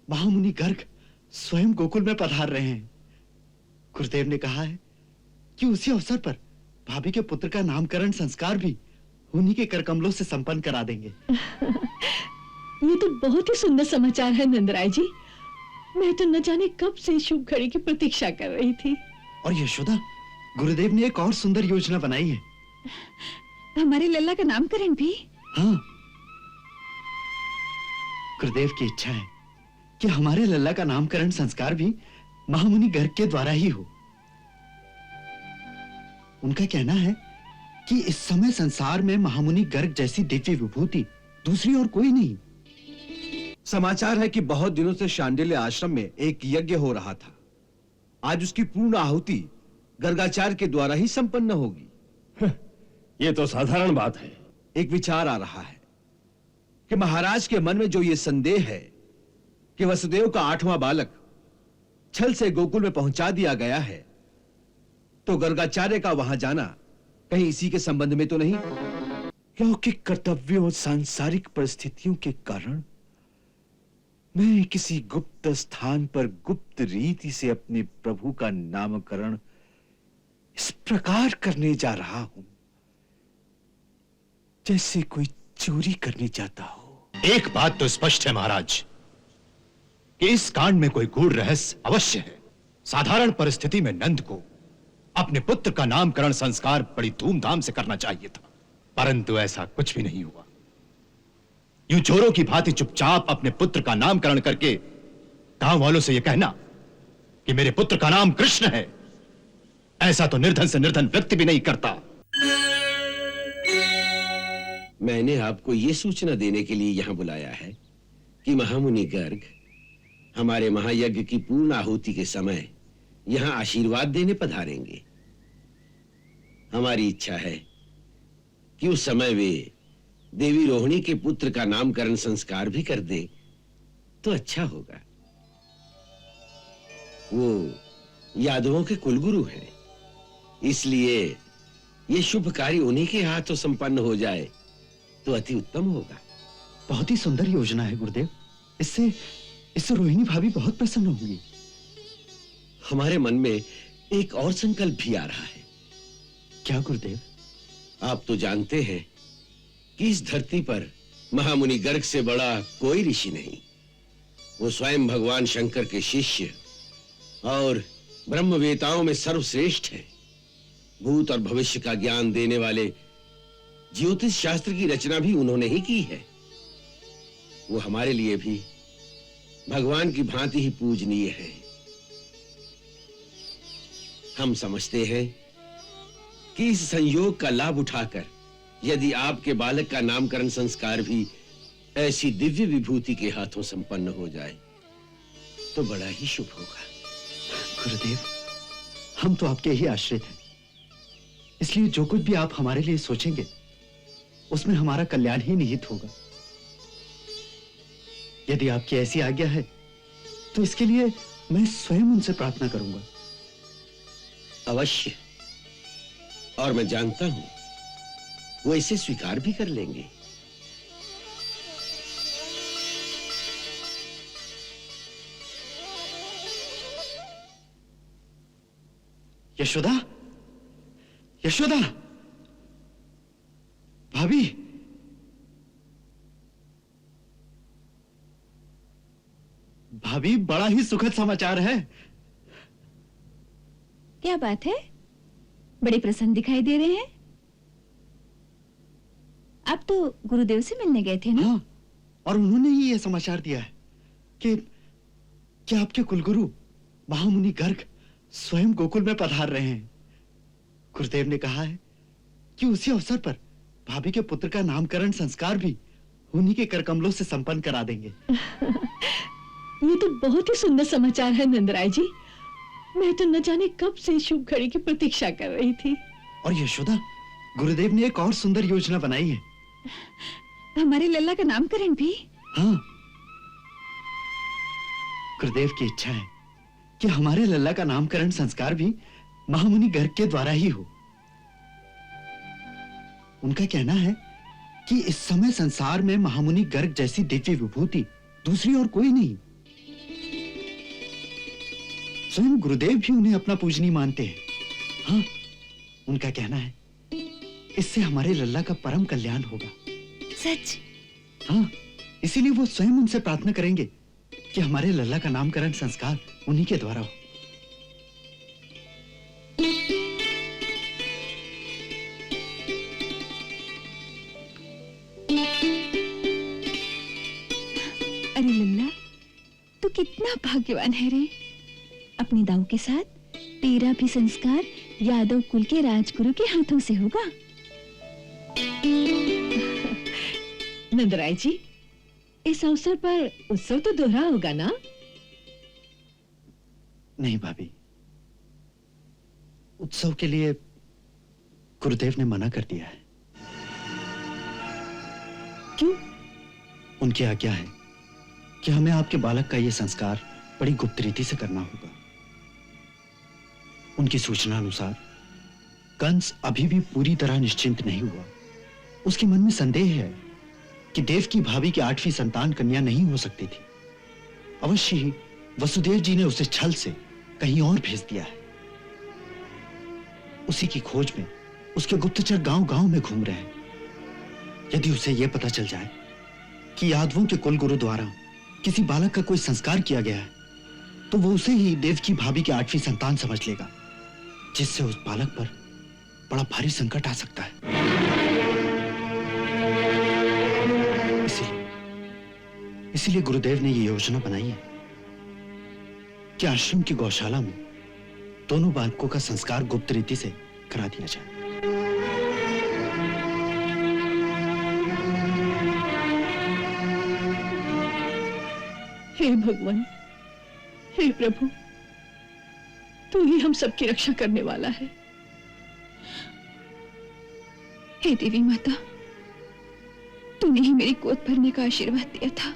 महामुनि गर्ग स्वयं गोकुल में पधार रहे हैं। गुरुदेव ने कहा है कि उसी अवसर पर भाभी के पुत्र का नामकरण संस्कार भी उन्हीं के करकमलों से संपन्न करा देंगे। ये तो बहुत ही सुंदर समाचार है नंदराय जी। मैं तो न जाने कब से शुभ घड़ी की प्रतीक्षा कर रही थी। और यशोदा, गुरुदेव ने एक और सुंदर योजना बनाई है। हमारे लल्ला का नामकरण भी? हाँ, गुरुदेव की इच्छा है कि हमारे लल्ला का नामकरण संस्कार भी महामुनि गर्ग के द्वारा ही हो। उनका कहना है कि इस समय संसार में महामुनि गर्ग जैसी दिव्य विभूति दूसरी और कोई नहीं। समाचार है कि बहुत दिनों से शांडिल्य आश्रम में एक यज्ञ हो रहा था। आज उसकी पूर्ण आहुति गर्गाचार्य के द्वारा ही संपन्न होगी। ये तो साधारण बात है। एक विचार आ रहा है कि महाराज के मन में जो ये संदेह है कि वसुदेव का 8वां बालक छल से गोकुल में पहुंचा दिया गया है, तो गर्गाचार्य का वहां जाना कहीं इसी के संबंध में तो नहीं? लौकिक कर्तव्यों और सांसारिक परिस्थितियों के कारण मैं किसी गुप्त स्थान पर गुप्त रीति से अपने प्रभु का नामकरण इस प्रकार करने जा रहा हूं जैसे कोई चोरी करने जाता हो। एक बात तो स्पष्ट है महाराज कि इस कांड में कोई गूढ़ रहस्य अवश्य है। साधारण परिस्थिति में नंद को अपने पुत्र का नामकरण संस्कार बड़ी धूमधाम से करना चाहिए था, परंतु ऐसा कुछ भी नहीं हुआ। यूं चोरों की भांति चुपचाप अपने पुत्र का नामकरण करके गांव वालों से यह कहना कि मेरे पुत्र का नाम कृष्ण है, ऐसा तो निर्धन से निर्धन व्यक्ति भी नहीं करता। मैंने आपको यह सूचना देने के लिए यहां बुलाया है कि महामुनि गर्ग हमारे महायज्ञ की पूर्ण आहुति के समय यहां आशीर्वाद देने पधारेंगे। हमारी इच्छा है कि उस समय वे देवी रोहिणी के पुत्र का नामकरण संस्कार भी कर दे तो अच्छा होगा। वो यादवों के कुलगुरु हैं, इसलिए ये शुभ कार्य उन्हीं के हाथों संपन्न हो जाए तो अति उत्तम होगा। बहुत ही सुंदर योजना है गुरुदेव। इससे रोहिणी भाभी बहुत प्रसन्न होंगी। हमारे मन में एक और संकल्प भी आ रहा है। क्या गुरुदेव? आप तो जानते हैं कि इस धरती पर महामुनि गर्ग से बड़ा कोई ऋषि नहीं। वो स्वयं भगवान शंकर के शिष्य और ब्रह्मवेताओं में सर्वश्रेष्ठ है। भूत और भविष्य का ज्ञान देने वाले ज्योतिष शास्त्र की रचना भी उन्होंने ही की है। वो हमारे लिए भी भगवान की भांति ही पूजनीय है। हम समझते हैं कि इस संयोग का लाभ उठाकर यदि आपके बालक का नामकरण संस्कार भी ऐसी दिव्य विभूति के हाथों संपन्न हो जाए तो बड़ा ही शुभ होगा। गुरुदेव, हम तो आपके ही आश्रित हैं, इसलिए जो कुछ भी आप हमारे लिए सोचेंगे उसमें हमारा कल्याण ही निहित होगा। यदि आपकी ऐसी आज्ञा है तो इसके लिए मैं स्वयं उनसे प्रार्थना करूंगा। अवश्य, और मैं जानता हूं वो इसे स्वीकार भी कर लेंगे। यशोदा, यशोदा, भाभी, भाभी, बड़ा ही सुखद समाचार है। क्या बात है? बड़े प्रसन्न दिखाई दे रहे हैं। आप तो गुरुदेव से मिलने गए थे ना? हाँ, और उन्होंने ही यह समाचार दिया है कि आपके कुलगुरु महामुनि गर्ग स्वयं गोकुल में पधार रहे हैं। गुरुदेव ने कहा है कि उसी अवसर पर भाभी के पुत्र का नामकरण संस्कार भी उन्हीं के करकमलों से संपन्न करा देंगे। ये तो बहुत ही सुंदर समाचार है नंदराय जी। मैं तो न जाने कब से शुभ घड़ी की प्रतीक्षा कर रही थी। और यशोदा, गुरुदेव ने एक और सुंदर योजना बनाई है। हमारे लल्ला का नामकरण भी? हाँ, गुरुदेव की इच्छा है कि हमारे लल्ला का नामकरण संस्कार भी महामुनि गर्ग के द्वारा ही हो। उनका कहना है कि इस समय संसार में महामुनि गर्ग जैसी दिव्य विभूति दूसरी और कोई नहीं। स्वयं गुरुदेव भी उन्हें अपना पूजनी मानते हैं। हाँ, उनका कहना है इससे हमारे लल्ला का परम कल्याण होगा। सच? हाँ, इसीलिए वो स्वयं उनसे प्रार्थना करेंगे कि हमारे लल्ला का नामकरण संस्कार उन्हीं के द्वारा हो। अरे लल्ला, तू कितना भाग्यवान है रे। अपने दाऊ के साथ तेरा भी संस्कार यादव कुल के राजगुरु के हाथों से होगा। नंदराय जी, इस अवसर पर उत्सव तो दोहरा होगा ना? नहीं भाभी, उत्सव के लिए गुरुदेव ने मना कर दिया है। क्यों? उनकी आज्ञा है कि हमें आपके बालक का यह संस्कार बड़ी गुप्त रीति से करना होगा। उनकी सूचना अनुसार कंस अभी भी पूरी तरह निश्चिंत नहीं हुआ। उसके मन में संदेह है कि देव की भाभी की 8वीं संतान कन्या नहीं हो सकती थी। अवश्य ही वसुदेव जी ने उसे छल से कहीं और भेज दिया है। उसी की खोज में उसके गुप्तचर गांव-गांव में घूम रहे हैं। यदि उसे यह पता चल जाए कि यादवों के कुलगुरु द्वारा किसी बालक का कोई संस्कार किया गया है, तो वो उसे ही देव की भाभी की 8वीं संतान समझ लेगा, जिससे उस बालक पर बड़ा भारी संकट आ सकता है। इसीलिए गुरुदेव ने यह योजना बनाई है कि आश्रम की गौशाला में दोनों बालकों का संस्कार गुप्त रीति से करा दिया जाए। हे भगवान, हे प्रभु, तू ही हम सबकी रक्षा करने वाला है। हे देवी माता, तूने ही मेरी गोद भरने का आशीर्वाद दिया था।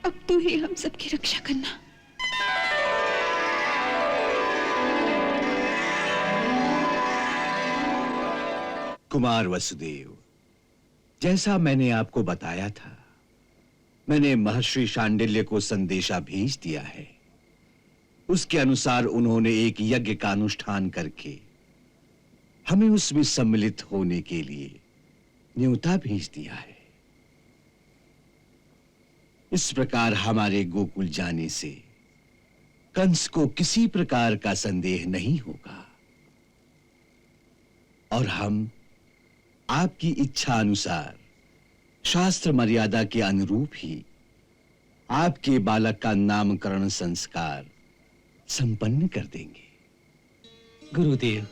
अब तू ही हम सबकी रक्षा करना। कुमार वसुदेव, जैसा मैंने आपको बताया था, मैंने महर्षि शांडिल्य को संदेशा भेज दिया है। उसके अनुसार उन्होंने एक यज्ञ का अनुष्ठान करके हमें उसमें सम्मिलित होने के लिए न्योता भेज दिया है। इस प्रकार हमारे गोकुल जाने से कंस को किसी प्रकार का संदेह नहीं होगा और हम आपकी इच्छा अनुसार शास्त्र मर्यादा के अनुरूप ही आपके बालक का नामकरण संस्कार संपन्न कर देंगे। गुरुदेव,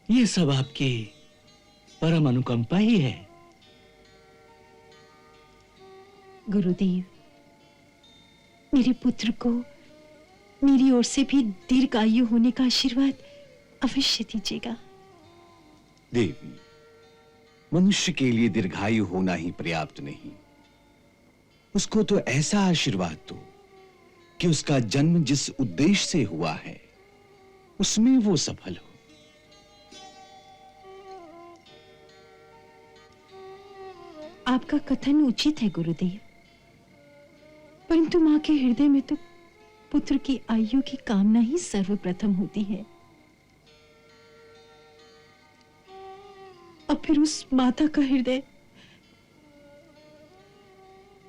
ये सब आपकी परम अनुकंपा ही है। गुरुदेव, मेरे पुत्र को मेरी ओर से भी दीर्घायु होने का आशीर्वाद अवश्य दीजिएगा। देवी, मनुष्य के लिए दीर्घायु होना ही पर्याप्त नहीं, उसको तो ऐसा आशीर्वाद दो कि उसका जन्म जिस उद्देश्य से हुआ है उसमें वो सफल हो। आपका कथन उचित है गुरुदेव, परंतु मां के हृदय में तो पुत्र की आयु की कामना ही सर्वप्रथम होती है। अब फिर उस माता का हृदय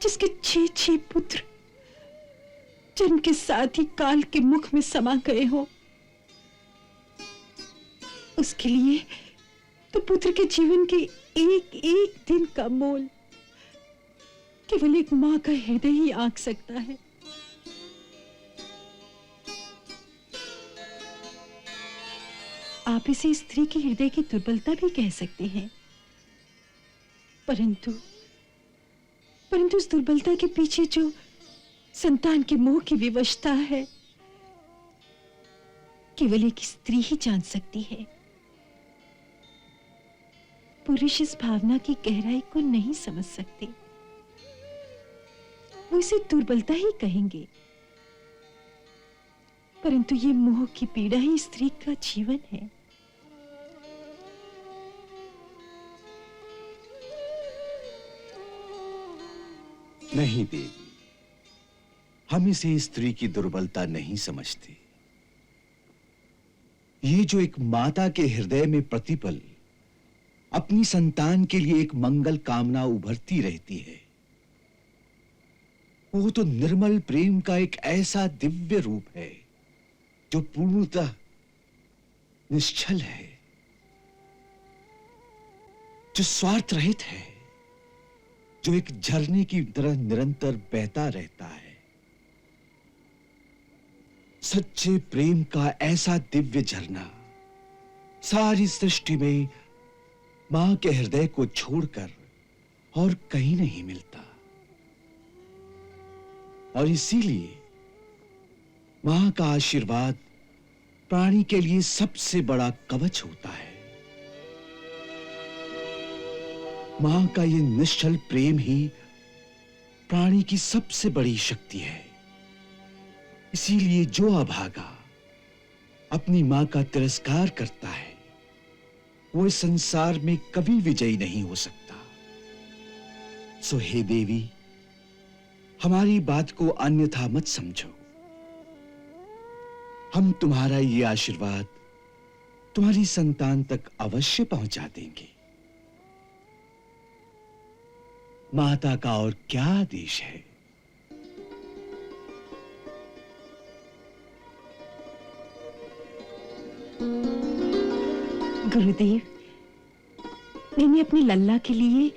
जिसके 6 पुत्र जन्म के साथ ही काल के मुख में समा गए हो, उसके लिए तो पुत्र के जीवन के एक एक दिन का मोल केवल एक मां का हृदय ही आंक सकता है। आप इसे स्त्री के हृदय की दुर्बलता भी कह सकते हैं, परंतु इस दुर्बलता के पीछे जो संतान के मोह की विवशता है, केवल एक स्त्री ही जान सकती है। पुरुष इस भावना की गहराई को नहीं समझ सकते, वो इसे दुर्बलता ही कहेंगे, परंतु ये मोह की पीड़ा ही स्त्री का जीवन है। नहीं देवी, हम इसे स्त्री की दुर्बलता नहीं समझते। ये जो एक माता के हृदय में प्रतिपल अपनी संतान के लिए एक मंगल कामना उभरती रहती है, वो तो निर्मल प्रेम का एक ऐसा दिव्य रूप है जो पूर्णतः निश्चल है, जो स्वार्थ रहित है, जो एक झरने की तरह निरंतर बहता रहता है। सच्चे प्रेम का ऐसा दिव्य झरना सारी सृष्टि में मां के हृदय को छोड़कर और कहीं नहीं मिलता। और इसीलिए मां का आशीर्वाद प्राणी के लिए सबसे बड़ा कवच होता है। मां का यह निश्चल प्रेम ही प्राणी की सबसे बड़ी शक्ति है। इसीलिए जो अभागा अपनी मां का तिरस्कार करता है, वो इस संसार में कभी विजयी नहीं हो सकता। सो हे देवी, हमारी बात को अन्यथा मत समझो। हम तुम्हारा ये आशीर्वाद तुम्हारी संतान तक अवश्य पहुंचा देंगे। माता का और क्या आदेश है। गुरुदेव, मैंने अपनी लल्ला के लिए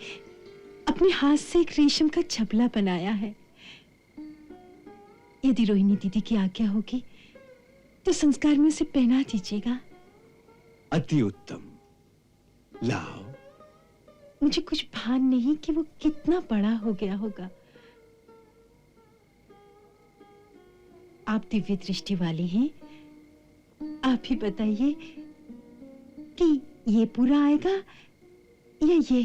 अपने हाथ से एक रेशम का छपला बनाया है। यदि रोहिणी दीदी की आज्ञा होगी तो संस्कार में उसे पहना दीजिएगा। अति उत्तम, लाओ। मुझे कुछ भान नहीं कि वो कितना बड़ा हो गया होगा। आप दिव्य दृष्टि वाले हैं, आप ही बताइए कि ये पूरा आएगा या ये?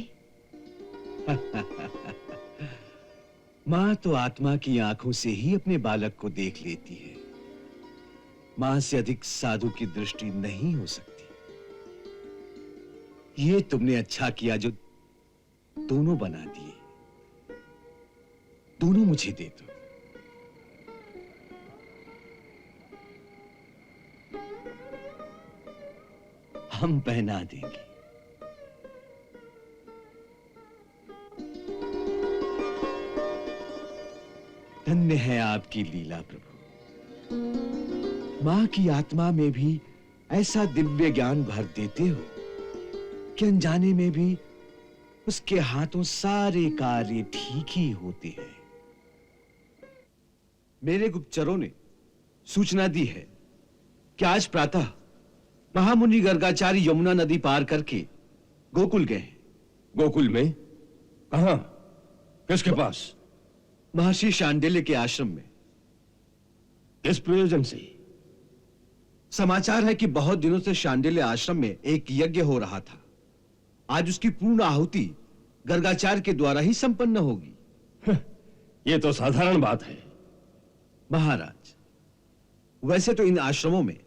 मां तो आत्मा की आंखों से ही अपने बालक को देख लेती है। मां से अधिक साधु की दृष्टि नहीं हो सकती। ये तुमने अच्छा किया जो दोनों बना दिए। दोनों मुझे दे दो। हम पहना देंगे। धन्य है आपकी लीला प्रभु। मां की आत्मा में भी ऐसा दिव्य ज्ञान भर देते हो कि अनजाने में भी उसके हाथों सारे कार्य ठीक ही होते हैं। मेरे गुप्तचरों ने सूचना दी है कि आज प्रातः महामुनि गर्गाचार्य यमुना नदी पार करके गोकुल गए। गोकुल में? कहां? किसके पास? महर्षि शांडिल्य के आश्रम में। किस प्रयोजन से? समाचार है कि बहुत दिनों से शांडिल्य आश्रम में एक यज्ञ हो रहा था। आज उसकी पूर्ण आहुति गर्गाचार्य के द्वारा ही संपन्न होगी। यह तो साधारण बात है। महाराज, वैसे तो इन आश्रमों में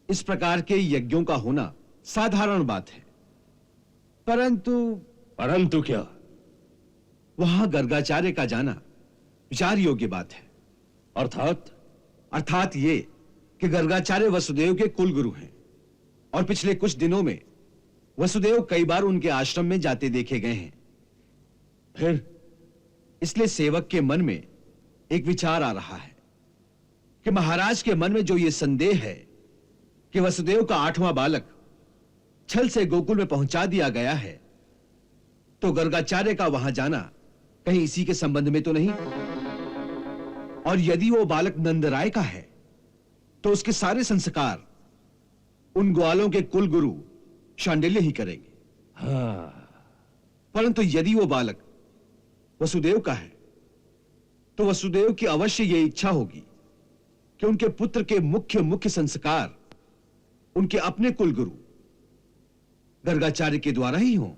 इस प्रकार के यज्ञों का होना साधारण बात है, परंतु क्या? वहां गर्गाचार्य का जाना विचार योग्य बात है। अर्थात ये कि गर्गाचार्य वसुदेव के कुलगुरु हैं और पिछले कुछ दिनों में वसुदेव कई बार उनके आश्रम में जाते देखे गए हैं। फिर इसलिए सेवक के मन में एक विचार आ रहा है कि महाराज के मन में जो ये संदेह है कि वसुदेव का 8वां बालक छल से गोकुल में पहुंचा दिया गया है, तो गर्गाचार्य का वहां जाना कहीं इसी के संबंध में तो नहीं? और यदि वो बालक नंदराय का है तो उसके सारे संस्कार उन ग्वालों के कुल गुरु शांडिल्य ही करेंगे। परंतु यदि वो बालक वसुदेव का है तो वसुदेव की अवश्य यह इच्छा होगी कि उनके पुत्र के मुख्य संस्कार उनके अपने कुलगुरु गर्गाचार्य के द्वारा ही हों।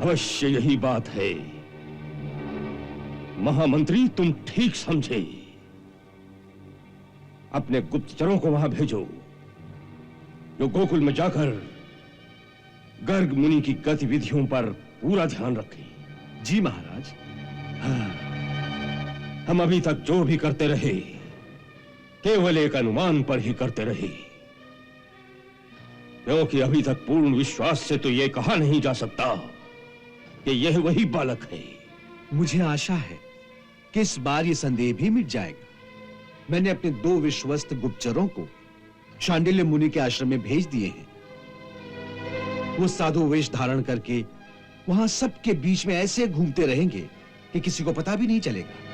अवश्य यही बात है। महामंत्री, तुम ठीक समझे। अपने गुप्तचरों को वहां भेजो जो गोकुल में जाकर गर्ग मुनि की गतिविधियों पर पूरा ध्यान रखें। जी महाराज। हम अभी तक जो भी करते रहे केवल एक अनुमान पर ही करते रहे, क्योंकि अभी तक पूर्ण विश्वास से तो यह कहा नहीं जा सकता कि यह वही बालक है। मुझे आशा है कि इस बार यह संदेह भी मिट जाएगा। मैंने अपने 2 विश्वस्त गुप्तचरों को शांडिल्य मुनि के आश्रम में भेज दिए हैं। वो साधु वेश धारण करके वहां सबके बीच में ऐसे घूमते रहेंगे कि किसी को पता भी नहीं चलेगा।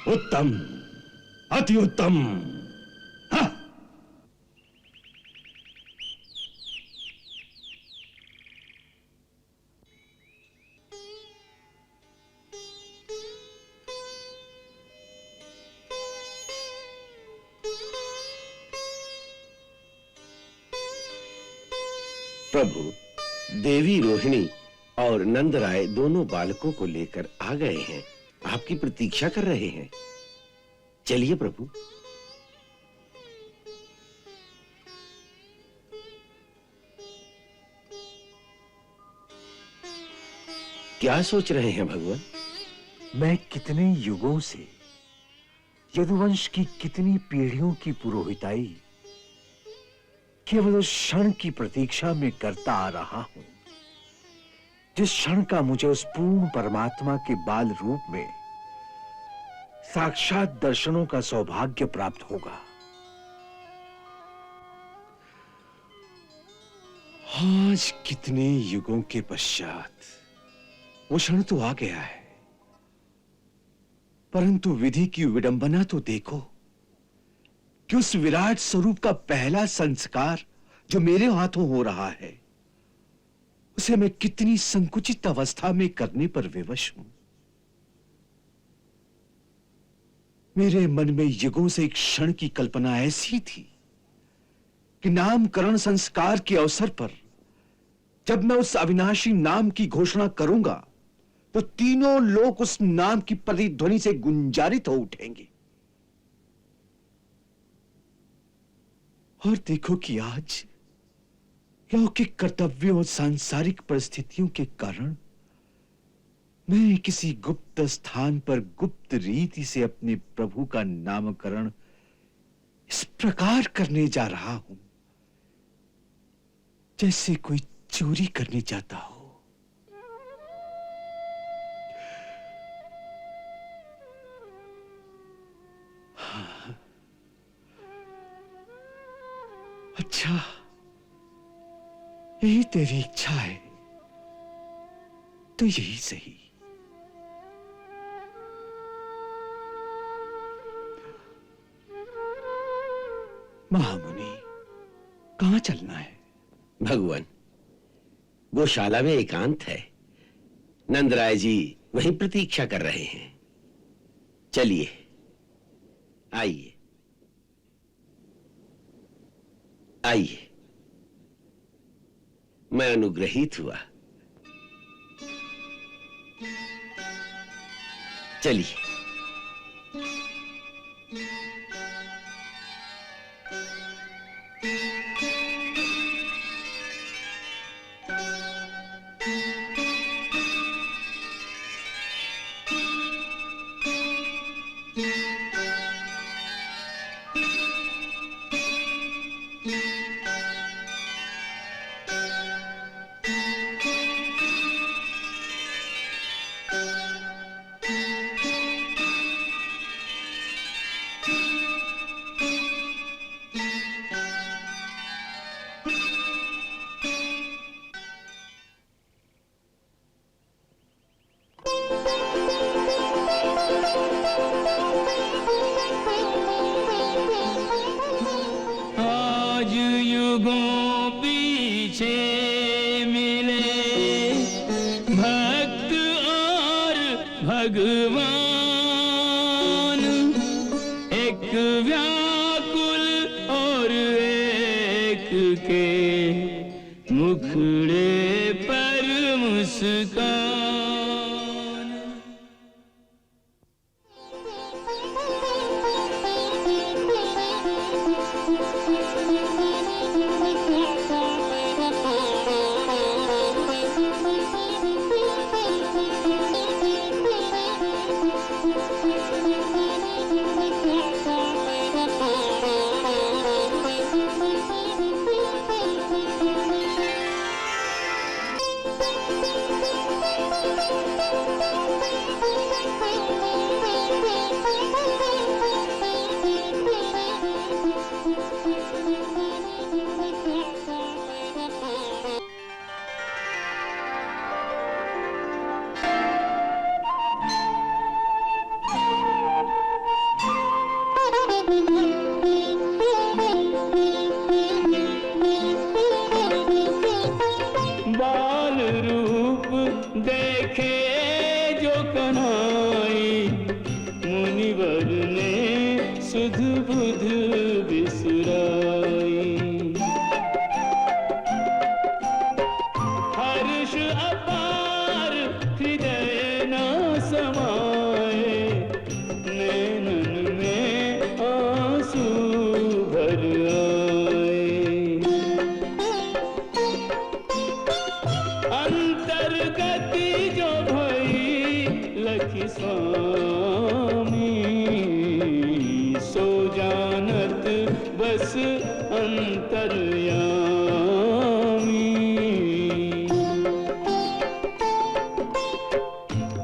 उत्तम, अति उत्तम। हाँ। प्रभु, देवी रोहिणी और नंदराय दोनों बालकों को लेकर आ गए हैं। आपकी प्रतीक्षा कर रहे हैं। चलिए प्रभु। क्या सोच रहे हैं भगवान? मैं कितने युगों से यदुवंश की कितनी पीढ़ियों की पुरोहिताई केवल उस क्षण की प्रतीक्षा में करता आ रहा हूं, जिस क्षण का मुझे उस पूर्ण परमात्मा के बाल रूप में साक्षात दर्शनों का सौभाग्य प्राप्त होगा। आज कितने युगों के पश्चात वो क्षण तो आ गया है, परंतु विधि की विडंबना तो देखो कि उस विराट स्वरूप का पहला संस्कार जो मेरे हाथों हो रहा है, उसे मैं कितनी संकुचित अवस्था में करने पर विवश हूं। मेरे मन में युगों से एक क्षण की कल्पना ऐसी थी कि नामकरण संस्कार के अवसर पर जब मैं उस अविनाशी नाम की घोषणा करूंगा तो तीनों लोग उस नाम की प्रतिध्वनि से गुंजारित हो उठेंगे। और देखो कि आज लौकिक कर्तव्यों और सांसारिक परिस्थितियों के कारण मैं किसी गुप्त स्थान पर गुप्त रीति से अपने प्रभु का नामकरण इस प्रकार करने जा रहा हूं जैसे कोई चोरी करने जाता हो। अच्छा, यही तेरी इच्छा है तो यही सही। महामुनि, कहां चलना है? भगवान, गौशाला में एकांत है। नंदराय जी वहीं प्रतीक्षा कर रहे हैं। चलिए, आइए आइए। मैं अनुग्रहित हुआ। चलिए। आज युगों पीछे मिले भक्त और भगवान, एक व्याकुल और एक के मुखड़े पर मुस्कान।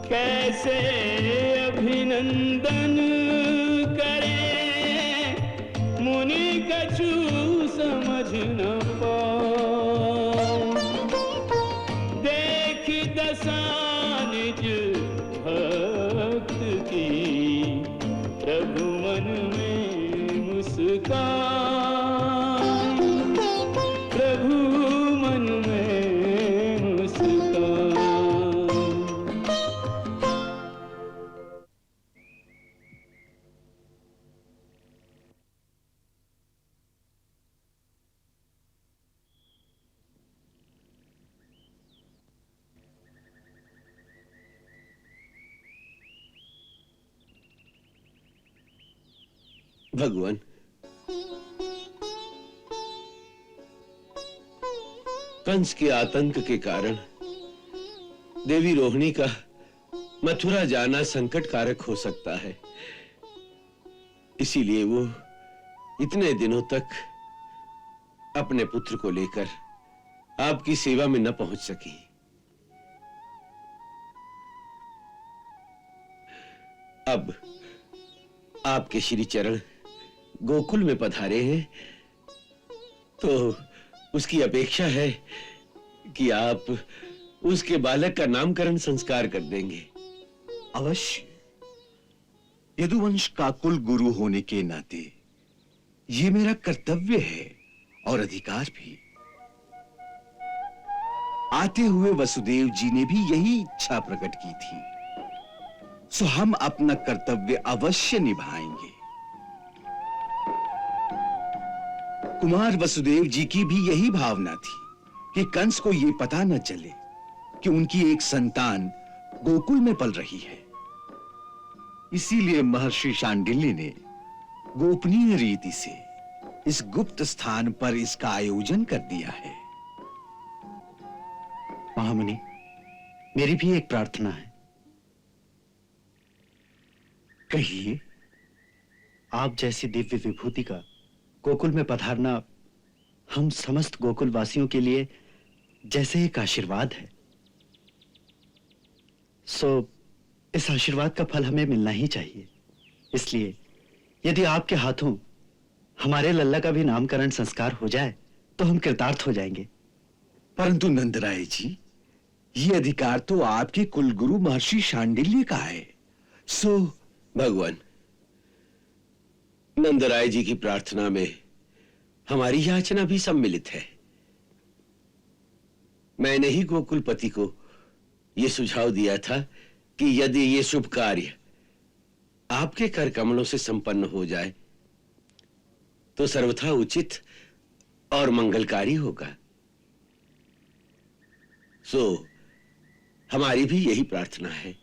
कैसे अभिनंदन करे मुनि कछु समझ न पाओ। देख दशा निज भक्त की प्रभु मन में मुस्कान, प्रभु मन में मुस्कान। भगवान, कंस के आतंक के कारण देवी रोहिणी का मथुरा जाना संकट कारक हो सकता है, इसीलिए वो इतने दिनों तक अपने पुत्र को लेकर आपकी सेवा में न पहुंच सकी। अब आपके श्री चरण गोकुल में पधारे हैं, तो उसकी अपेक्षा है कि आप उसके बालक का नामकरण संस्कार कर देंगे। अवश्य। यदुवंश का कुल गुरु होने के नाते ये मेरा कर्तव्य है और अधिकार भी। आते हुए वसुदेव जी ने भी यही इच्छा प्रकट की थी, सो हम अपना कर्तव्य अवश्य निभाएंगे। कुमार वसुदेव जी की भी यही भावना थी कि कंस को यह पता न चले कि उनकी एक संतान गोकुल में पल रही है। इसीलिए महर्षि शांडिल्य ने गोपनीय रीति से इस गुप्त स्थान पर इसका आयोजन कर दिया है। महामुनि, मेरी भी एक प्रार्थना है। कहिए। आप जैसी दिव्य विभूति का गोकुल में पधारना हम समस्त गोकुल वासियों के लिए जैसे एक आशीर्वाद है, सो इस आशीर्वाद का फल हमें मिलना ही चाहिए। इसलिए यदि आपके हाथों हमारे लल्ला का भी नामकरण संस्कार हो जाए तो हम कृतार्थ हो जाएंगे। परंतु नंदराय जी, ये अधिकार तो आपके कुलगुरु महर्षि शांडिल्य का है। सो भगवान, नंदराय जी की प्रार्थना में हमारी याचना भी सम्मिलित है। मैंने ही गोकुलपति को यह सुझाव दिया था कि यदि ये शुभ कार्य आपके कर कमलों से संपन्न हो जाए तो सर्वथा उचित और मंगलकारी होगा। सो हमारी भी यही प्रार्थना है।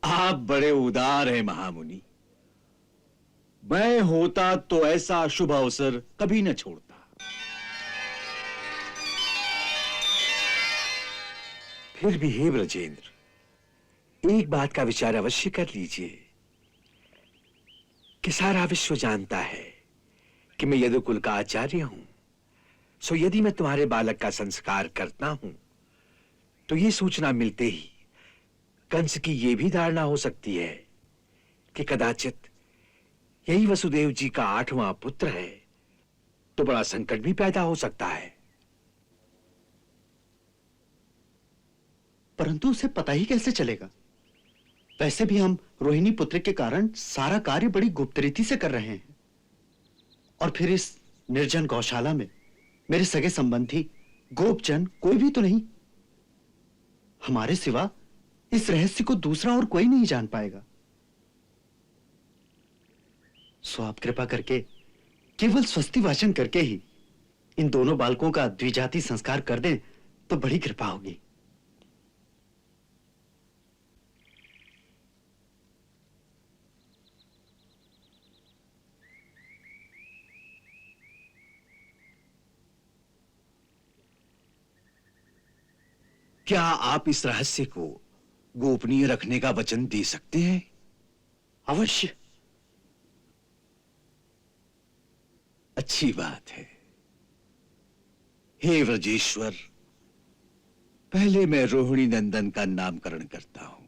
आप बड़े उदार हैं महामुनि। मैं होता तो ऐसा शुभ अवसर कभी न छोड़ता। फिर भी हे ब्रजेंद्र, एक बात का विचार अवश्य कर लीजिए कि सारा विश्व जानता है कि मैं यदुकुल का आचार्य हूं। सो यदि मैं तुम्हारे बालक का संस्कार करता हूं तो ये सूचना मिलते ही कंस की यह भी धारणा हो सकती है कि कदाचित यही वसुदेव जी का 8वां पुत्र है, तो बड़ा संकट भी पैदा हो सकता है। परंतु उसे पता ही कैसे चलेगा? वैसे भी हम रोहिणी पुत्र के कारण सारा कार्य बड़ी गुप्त रीति से कर रहे हैं, और फिर इस निर्जन गौशाला में मेरे सगे संबंधी गोपजन कोई भी तो नहीं। हमारे सिवा इस रहस्य को दूसरा और कोई नहीं जान पाएगा। सो आप कृपा करके केवल स्वस्ति वाचन करके ही इन दोनों बालकों का द्विजाति संस्कार कर दें तो बड़ी कृपा होगी। क्या आप इस रहस्य को गोपनीय रखने का वचन दे सकते हैं? अवश्य। अच्छी बात है। हे व्रजेश्वर, पहले मैं रोहिणी नंदन का नामकरण करता हूं।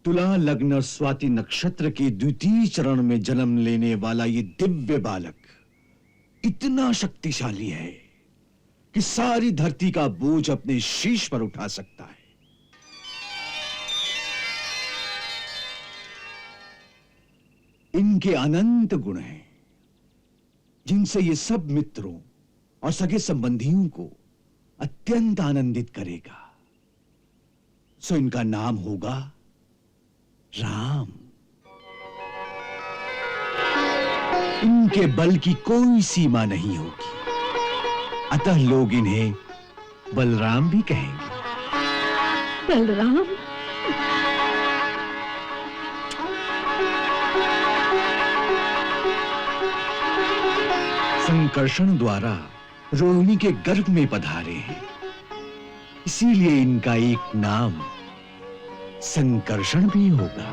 तुला लग्न और स्वाति नक्षत्र के द्वितीय चरण में जन्म लेने वाला ये दिव्य बालक इतना शक्तिशाली है कि सारी धरती का बोझ अपने शीश पर उठा सकता है। इनके अनंत गुण हैं, जिनसे ये सब मित्रों और सगे संबंधियों को अत्यंत आनंदित करेगा। सो इनका नाम होगा राम। इनके बल की कोई सीमा नहीं होगी, अतः लोग इन्हें बलराम भी कहेंगे। बलराम? संकर्षण द्वारा रोहिणी के गर्भ में पधारे हैं, इसीलिए इनका एक नाम संकर्षण भी होगा।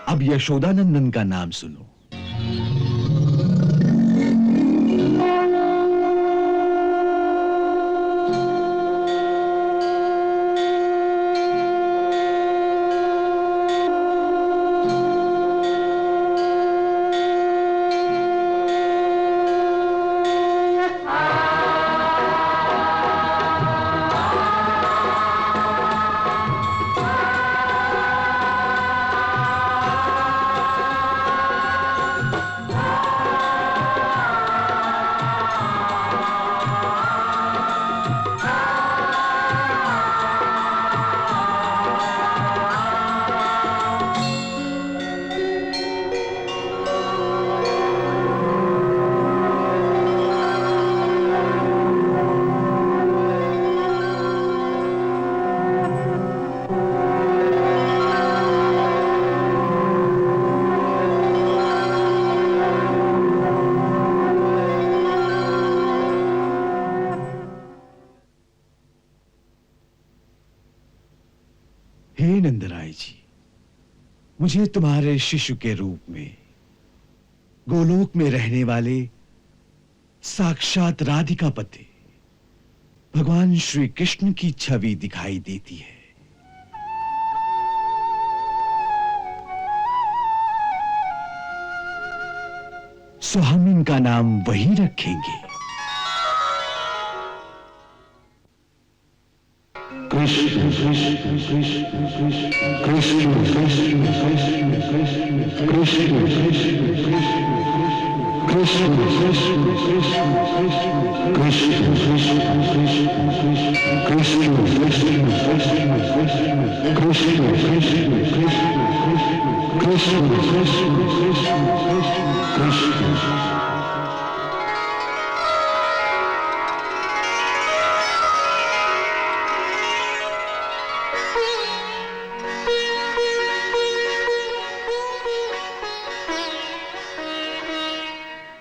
अब यशोदानंदन का नाम सुनो। हे नंदराय जी, मुझे तुम्हारे शिशु के रूप में गोलोक में रहने वाले साक्षात राधिकापति भगवान श्री कृष्ण की छवि दिखाई देती है। सो हम इनका नाम वही रखेंगे। कृष्ण कृष्ण कृष्ण कृष्ण कृष्ण कृष्ण कृष्ण कृष्ण कृष्ण कृष्ण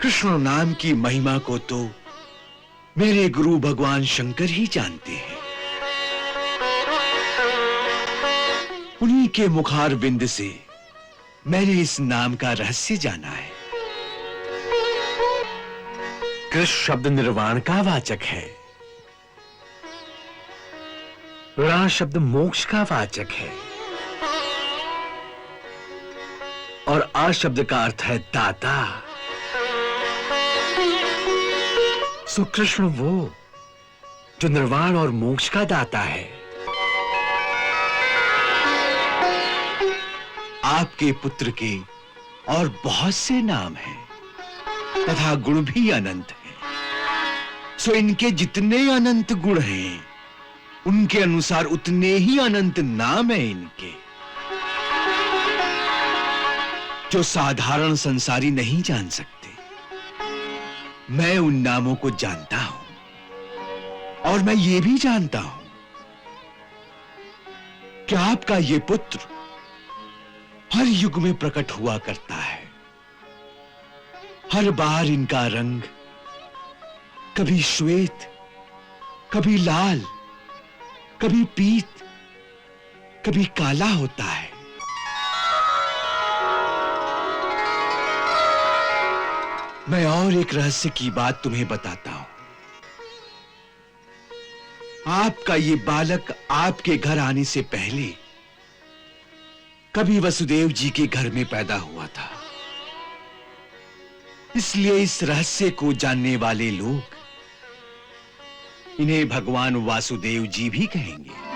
कृष्ण नाम की महिमा को तो मेरे गुरु भगवान शंकर ही जानते हैं। उन्हीं के मुखार बिंद से मैंने इस नाम का रहस्य जाना है। कृष्ण शब्द निर्वाण का वाचक है, रा शब्द मोक्ष का वाचक है और आ शब्द का अर्थ है दाता। सो कृष्ण वो जो निर्वाण और मोक्ष का दाता है। आपके पुत्र के और बहुत से नाम हैं तथा गुण भी अनंत हैं। सो इनके जितने अनंत गुण हैं उनके अनुसार उतने ही अनंत नाम हैं इनके, जो साधारण संसारी नहीं जान सकते। मैं उन नामों को जानता हूं और मैं ये भी जानता हूं कि आपका ये पुत्र हर युग में प्रकट हुआ करता है। हर बार इनका रंग कभी श्वेत, कभी लाल, कभी पीत, कभी काला होता है। मैं और एक रहस्य की बात तुम्हें बताता हूं। आपका ये बालक आपके घर आने से पहले कभी वसुदेव जी के घर में पैदा हुआ था। इसलिए इस रहस्य को जानने वाले लोग इन्हें भगवान वासुदेव जी भी कहेंगे।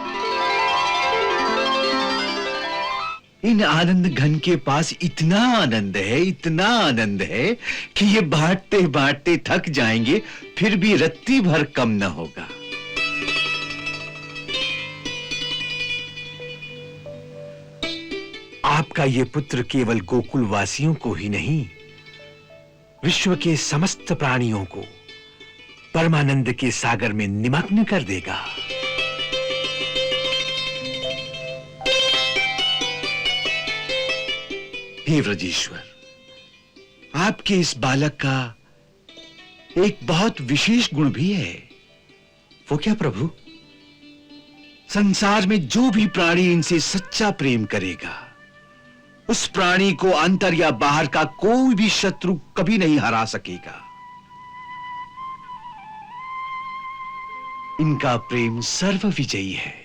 इन आनंद घन के पास इतना आनंद है, इतना आनंद है कि ये बांटते बांटते थक जाएंगे, फिर भी रत्ती भर कम न होगा। आपका ये पुत्र केवल गोकुल वासियों को ही नहीं, विश्व के समस्त प्राणियों को परमानंद के सागर में निमग्न कर देगा। हे व्रजेश्वर, आपके इस बालक का एक बहुत विशेष गुण भी है। वो क्या प्रभु? संसार में जो भी प्राणी इनसे सच्चा प्रेम करेगा, उस प्राणी को अंतर या बाहर का कोई भी शत्रु कभी नहीं हरा सकेगा। इनका प्रेम सर्व विजयी है।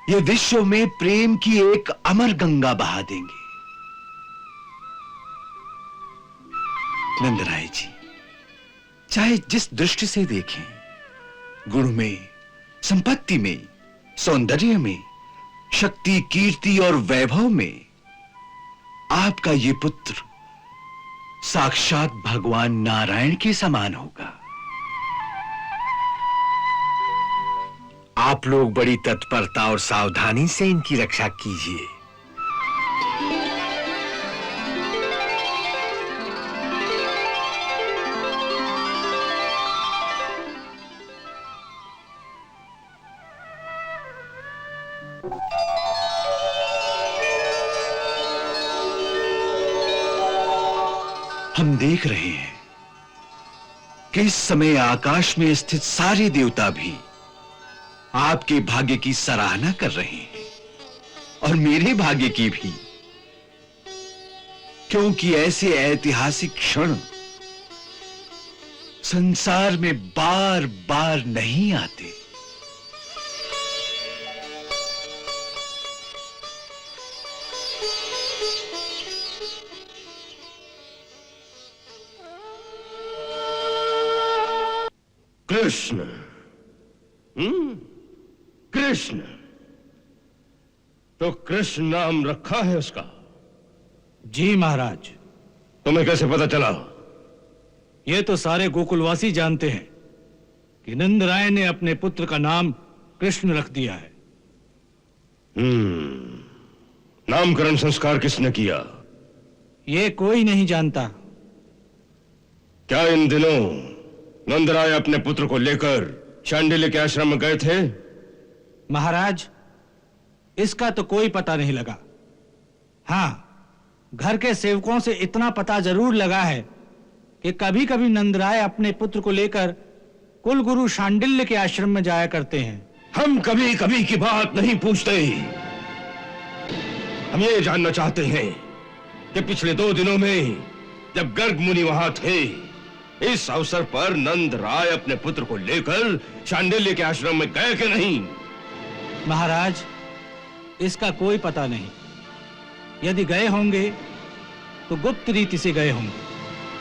ये विश्व में प्रेम की एक अमर गंगा बहा देंगे। नंदराय जी, चाहे जिस दृष्टि से देखें, गुण में, संपत्ति में, सौंदर्य में, शक्ति, कीर्ति और वैभव में आपका ये पुत्र साक्षात भगवान नारायण के समान होगा। आप लोग बड़ी तत्परता और सावधानी से इनकी रक्षा कीजिए। हम देख रहे हैं कि इस समय आकाश में स्थित सारे देवता भी आपके भाग्य की सराहना कर रहे हैं और मेरे भाग्य की भी, क्योंकि ऐसे ऐतिहासिक क्षण संसार में बार बार नहीं आते। कृष्ण, कृष्ण, तो कृष्ण नाम रखा है उसका? जी महाराज। तुम्हें कैसे पता चला? ये तो सारे गोकुलवासी जानते हैं कि नंदराय ने अपने पुत्र का नाम कृष्ण रख दिया है। नामकरण संस्कार किसने किया? ये कोई नहीं जानता। क्या इन दिनों नंदराय अपने पुत्र को लेकर शांडिल्य के आश्रम में गए थे? महाराज, इसका तो कोई पता नहीं लगा। हां, घर के सेवकों से इतना पता जरूर लगा है कि कभी कभी नंदराय अपने पुत्र को लेकर कुल गुरु शांडिल्य के आश्रम में जाया करते हैं। हम कभी कभी की बात नहीं पूछते। हम ये जानना चाहते हैं कि पिछले 2 दिनों में जब गर्ग मुनि वहां थे, इस अवसर पर नंद राय अपने पुत्र को लेकर शांडिल्य के आश्रम में गए कि नहीं? महाराज, इसका कोई पता नहीं। यदि गए होंगे तो गुप्त रीति से गए होंगे।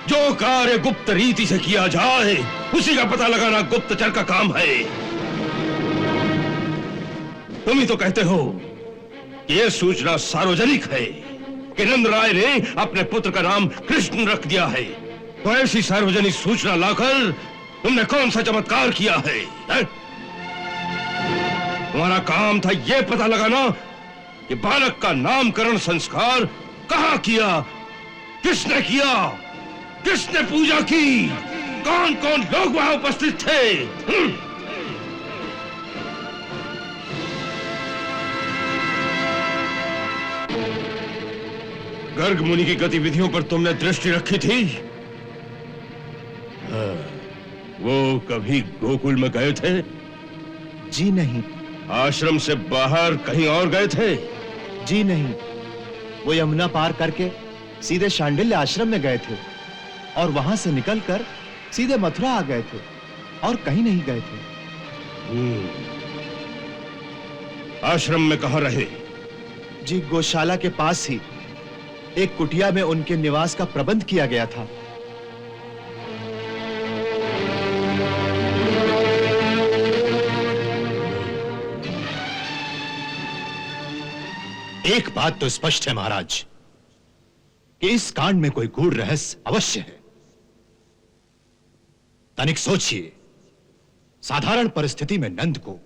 जो कार्य गुप्त रीति से किया जाए उसी का पता लगाना गुप्तचर का काम है। तुम ही तो कहते हो कि यह सूचना सार्वजनिक है कि नंद राय ने अपने पुत्र का नाम कृष्ण रख दिया है। तो ऐसी सार्वजनिक सूचना लाकर तुमने कौन सा चमत्कार किया है? तुम्हारा काम था यह पता लगाना कि बालक का नामकरण संस्कार कहां किया, किसने किया, किसने पूजा की, कौन कौन लोग वहां उपस्थित थे? गर्ग मुनि की गतिविधियों पर तुमने दृष्टि रखी थी? वो कभी गोकुल में गए थे? जी नहीं। आश्रम से बाहर कहीं और गए थे? जी नहीं, वो यमुना पार करके सीधे शांडिल्य आश्रम में गए थे और वहां से निकलकर सीधे मथुरा आ गए थे और कहीं नहीं गए थे। आश्रम में कहां रहे? जी, गौशाला के पास ही एक कुटिया में उनके निवास का प्रबंध किया गया था। एक बात तो स्पष्ट है महाराज कि इस कांड में कोई गूढ़ रहस्य अवश्य है। तनिक सोचिए, साधारण परिस्थिति में नंद को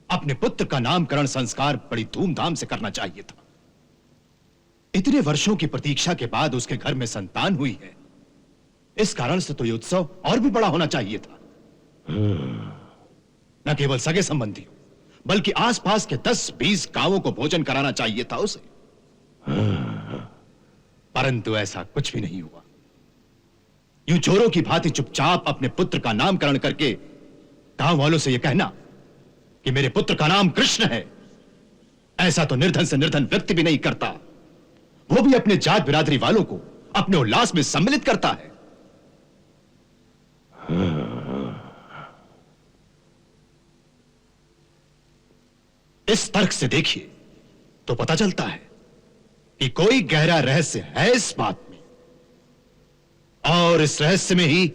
अपने पुत्र का नामकरण संस्कार बड़ी धूमधाम से करना चाहिए था। इतने वर्षों की प्रतीक्षा के बाद उसके घर में संतान हुई है, इस कारण से तो ये उत्सव और भी बड़ा होना चाहिए था। न केवल सगे संबंधियों बल्कि आसपास के 10-20 गांवों को भोजन कराना चाहिए था उसे। परंतु ऐसा कुछ भी नहीं हुआ। यूं चोरों की भांति चुपचाप अपने पुत्र का नामकरण करके गांव वालों से यह कहना कि मेरे पुत्र का नाम कृष्ण है, ऐसा तो निर्धन से निर्धन व्यक्ति भी नहीं करता, वो भी अपने जात बिरादरी वालों को अपने उल्लास में सम्मिलित करता है। इस तर्क से देखिए तो पता चलता है कि कोई गहरा रहस्य है इस बात में, और इस रहस्य में ही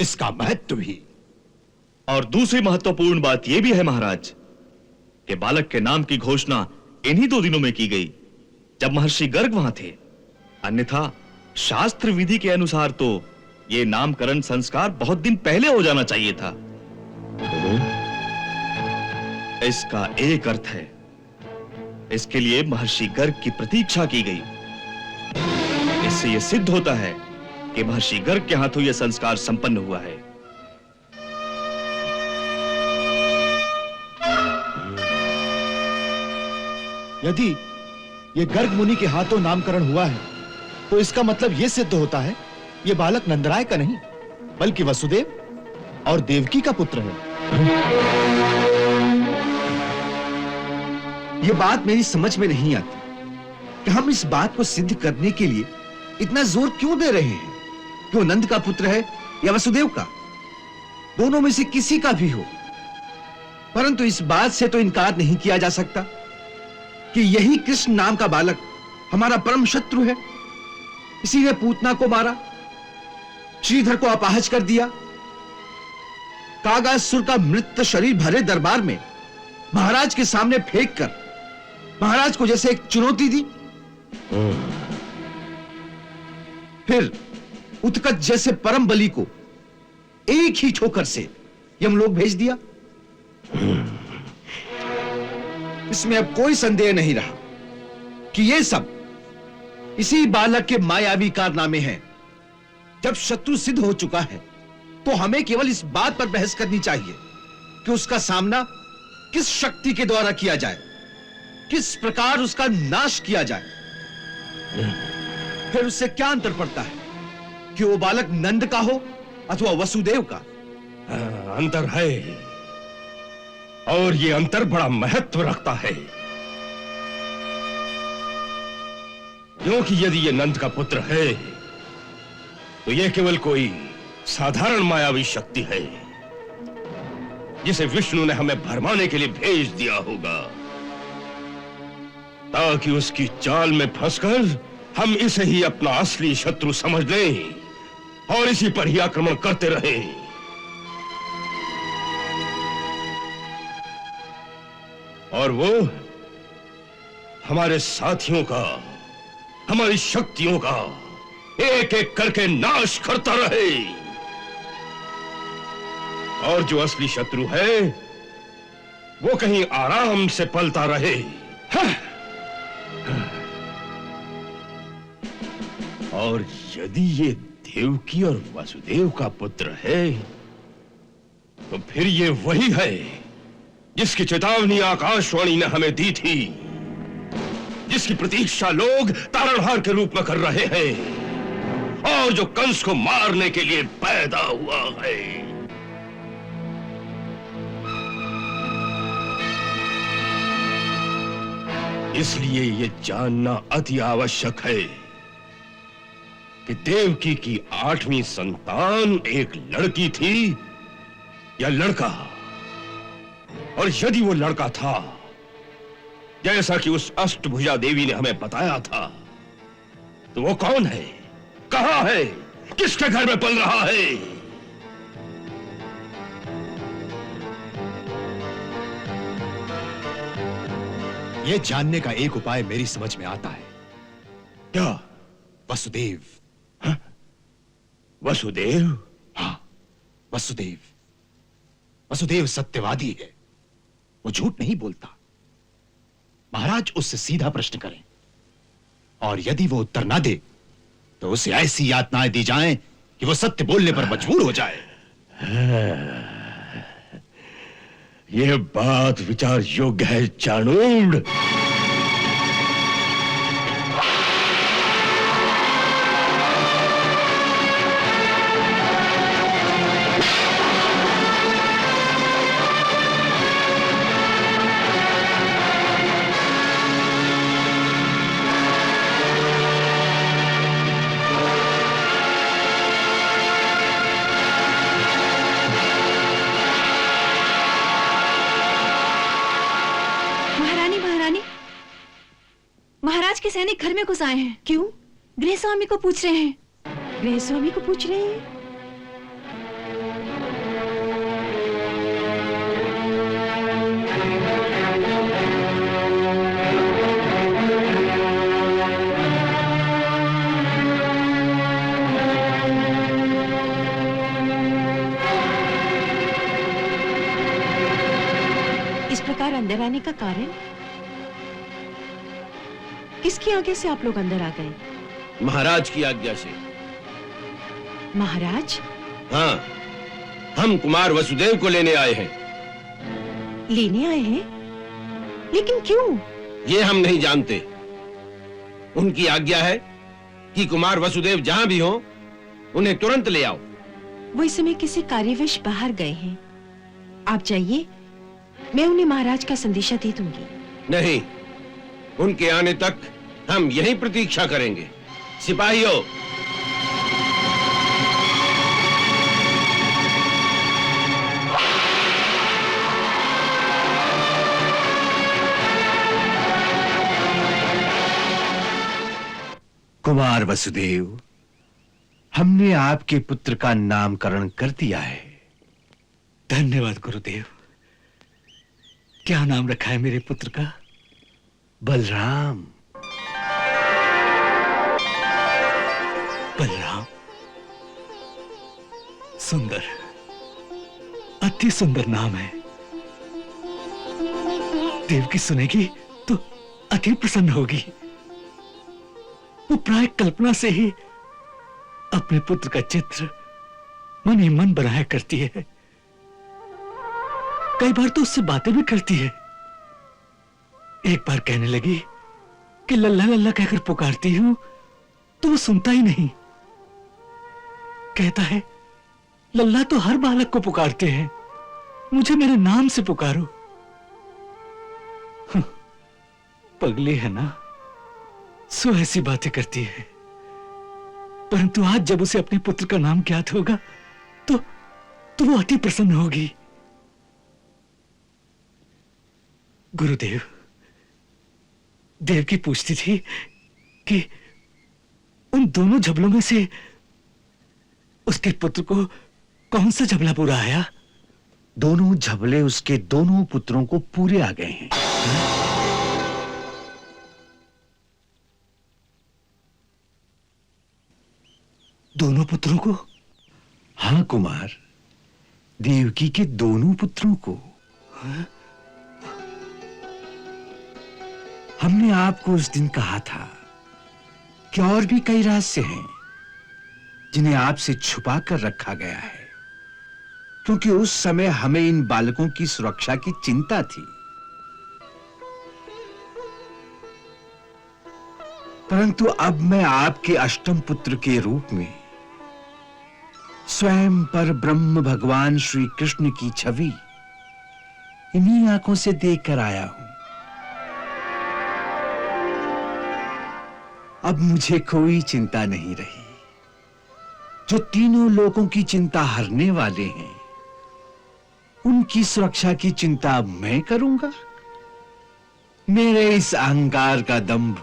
इसका महत्व भी। और दूसरी महत्वपूर्ण बात यह भी है महाराज कि बालक के नाम की घोषणा इन्हीं 2 दिनों में की गई जब महर्षि गर्ग वहां थे। अन्यथा शास्त्र विधि के अनुसार तो यह नामकरण संस्कार बहुत दिन पहले हो जाना चाहिए था। इसका एक अर्थ है, इसके लिए महर्षि गर्ग की प्रतीक्षा की गई। इससे यह सिद्ध होता है कि महर्षि गर्ग के हाथों यह संस्कार संपन्न हुआ है। यदि यह गर्ग मुनि के हाथों नामकरण हुआ है तो इसका मतलब यह सिद्ध होता है यह बालक नंदराय का नहीं बल्कि वसुदेव और देवकी का पुत्र है। यह बात मेरी समझ में नहीं आती कि हम इस बात को सिद्ध करने के लिए इतना जोर क्यों दे रहे हैं कि वो नंद का पुत्र है या वसुदेव का, दोनों में से किसी का भी हो। परंतु इस बात से तो इनकार नहीं किया जा सकता कि यही कृष्ण नाम का बालक हमारा परम शत्रु है। इसी ने पूतना को मारा, श्रीधर को अपाहज कर दिया, कागासुर का मृत शरीर भरे दरबार में महाराज के सामने फेंक कर महाराज को जैसे एक चुनौती दी। फिर उत्कच जैसे परम बलि को एक ही ठोकर से यमलोक भेज दिया। इसमें अब कोई संदेह नहीं रहा कि यह सब इसी बालक के मायावी कारनामे हैं। जब शत्रु सिद्ध हो चुका है तो हमें केवल इस बात पर बहस करनी चाहिए कि उसका सामना किस शक्ति के द्वारा किया जाए, किस प्रकार उसका नाश किया जाए। फिर उससे क्या अंतर पड़ता है कि वो बालक नंद का हो अथवा वसुदेव का। अंतर है, और ये अंतर बड़ा महत्व रखता है, क्योंकि यदि ये नंद का पुत्र है तो ये केवल कोई साधारण मायावी शक्ति है जिसे विष्णु ने हमें भरमाने के लिए भेज दिया होगा, ताकि उसकी चाल में फंसकर हम इसे ही अपना असली शत्रु समझ लें और इसी पर ही आक्रमण करते रहें। और वो हमारे साथियों का, हमारी शक्तियों का एक एक करके नाश करता रहे, और जो असली शत्रु है वो कहीं आराम से पलता रहे। और यदि ये देवकी और वसुदेव का पुत्र है तो फिर ये वही है जिसकी चेतावनी आकाशवाणी ने हमें दी थी, जिसकी प्रतीक्षा लोग तारणहार के रूप में कर रहे हैं, और जो कंस को मारने के लिए पैदा हुआ है। इसलिए ये जानना अति आवश्यक है कि देवकी की 8वीं संतान एक लड़की थी या लड़का, और यदि वो लड़का था जैसा कि उस अष्टभुजा देवी ने हमें बताया था, तो वो कौन है, कहां है, किसके घर में पल रहा है? यह जानने का एक उपाय मेरी समझ में आता है। क्या? वसुदेव। हाँ? वसुदेव? हाँ, वसुदेव। वसुदेव सत्यवादी है, वो झूठ नहीं बोलता। महाराज उससे सीधा प्रश्न करें, और यदि वो उत्तर ना दे तो उसे ऐसी यातनाएं दी जाएं कि वो सत्य बोलने पर मजबूर हो जाए। यह बात विचार योग्य है चाणूर। महाराज के सैनिक घर में घुस आए हैं। क्यों? गृह स्वामी को पूछ रहे हैं। गृह स्वामी को पूछ रहे हैं? इस प्रकार अंदर आने का कारण? किसकी आज्ञा से आप लोग अंदर आ गए? महाराज की आज्ञा से। महाराज? हाँ, हम कुमार वसुदेव को लेने आए हैं। लेने आए हैं? लेकिन क्यों? ये हम नहीं जानते। उनकी आज्ञा है कि कुमार वसुदेव जहां भी हो उन्हें तुरंत ले आओ। वो इस समय किसी कार्यवश बाहर गए हैं। आप जाइए, मैं उन्हें महाराज का संदेशा दे दूंगी। नहीं, उनके आने तक हम यहीं प्रतीक्षा करेंगे। सिपाहियों, कुमार वसुदेव, हमने आपके पुत्र का नामकरण कर दिया है। धन्यवाद गुरुदेव। क्या नाम रखा है मेरे पुत्र का? बलराम। बलराम, सुंदर, अति सुंदर नाम है। देवकी सुनेगी तो अति प्रसन्न होगी। वो प्राय कल्पना से ही अपने पुत्र का चित्र मन ही मन बनाया करती है। कई बार तो उससे बातें भी करती है। एक बार कहने लगी कि लल्ला लल्ला कहकर पुकारती हूं तो वो सुनता ही नहीं। कहता है लल्ला तो हर बालक को पुकारते हैं, मुझे मेरे नाम से पुकारो। पगली है ना, सो ऐसी बातें करती है, परंतु आज जब उसे अपने पुत्र का नाम ज्ञात होगा तो वो अति प्रसन्न होगी। गुरुदेव, देवकी पूछती थी कि उन दोनों झबलों में से उसके पुत्र को कौन सा झबला पूरा आया? दोनों झबले उसके दोनों पुत्रों को पूरे आ गए हैं। दोनों पुत्रों को? हाँ कुमार, देवकी के दोनों पुत्रों को। हमने आपको उस दिन कहा था कि और भी कई रहस्य हैं जिन्हें आपसे छुपा कर रखा गया है, क्योंकि उस समय हमें इन बालकों की सुरक्षा की चिंता थी। परंतु अब मैं आपके अष्टम पुत्र के रूप में स्वयं पर ब्रह्म भगवान श्री कृष्ण की छवि इन्हीं आंखों से देखकर आया हूं। अब मुझे कोई चिंता नहीं रही। जो तीनों लोगों की चिंता हरने वाले हैं, उनकी सुरक्षा की चिंता अब मैं करूंगा। मेरे इस अहंकार का दंभ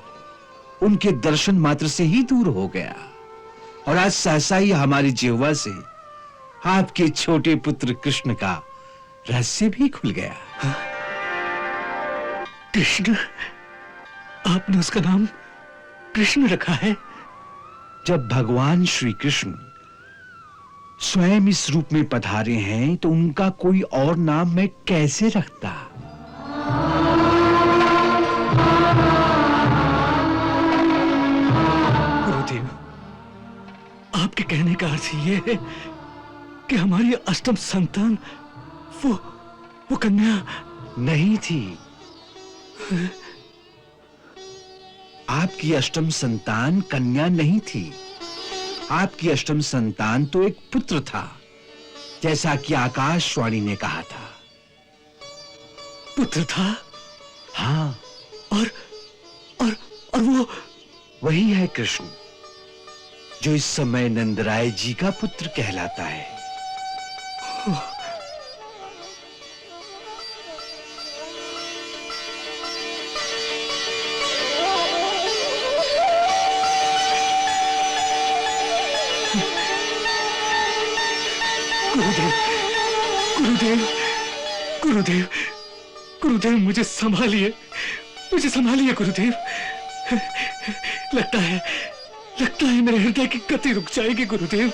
उनके दर्शन मात्र से ही दूर हो गया, और आज सहसा ही हमारी जिह्वा से आपके छोटे पुत्र कृष्ण का रहस्य भी खुल गया। कृष्ण? आपने उसका नाम कृष्ण रखा है? जब भगवान श्री कृष्ण स्वयं इस रूप में पधारे हैं तो उनका कोई और नाम मैं कैसे रखता? गुरुदेव, आपके कहने का अर्थ ये है कि हमारी अष्टम संतान वो कन्या नहीं थी। आपकी अष्टम संतान कन्या नहीं थी। आपकी अष्टम संतान तो एक पुत्र था, जैसा कि आकाशवाणी ने कहा था। पुत्र था? हाँ। और वो वही है कृष्ण, जो इस समय नंदराय जी का पुत्र कहलाता है। गुरुदेव, गुरुदेव, गुरुदेव, मुझे संभालिए, गुरुदेव। लगता है मेरे हृदय की गति रुक जाएगी गुरुदेव।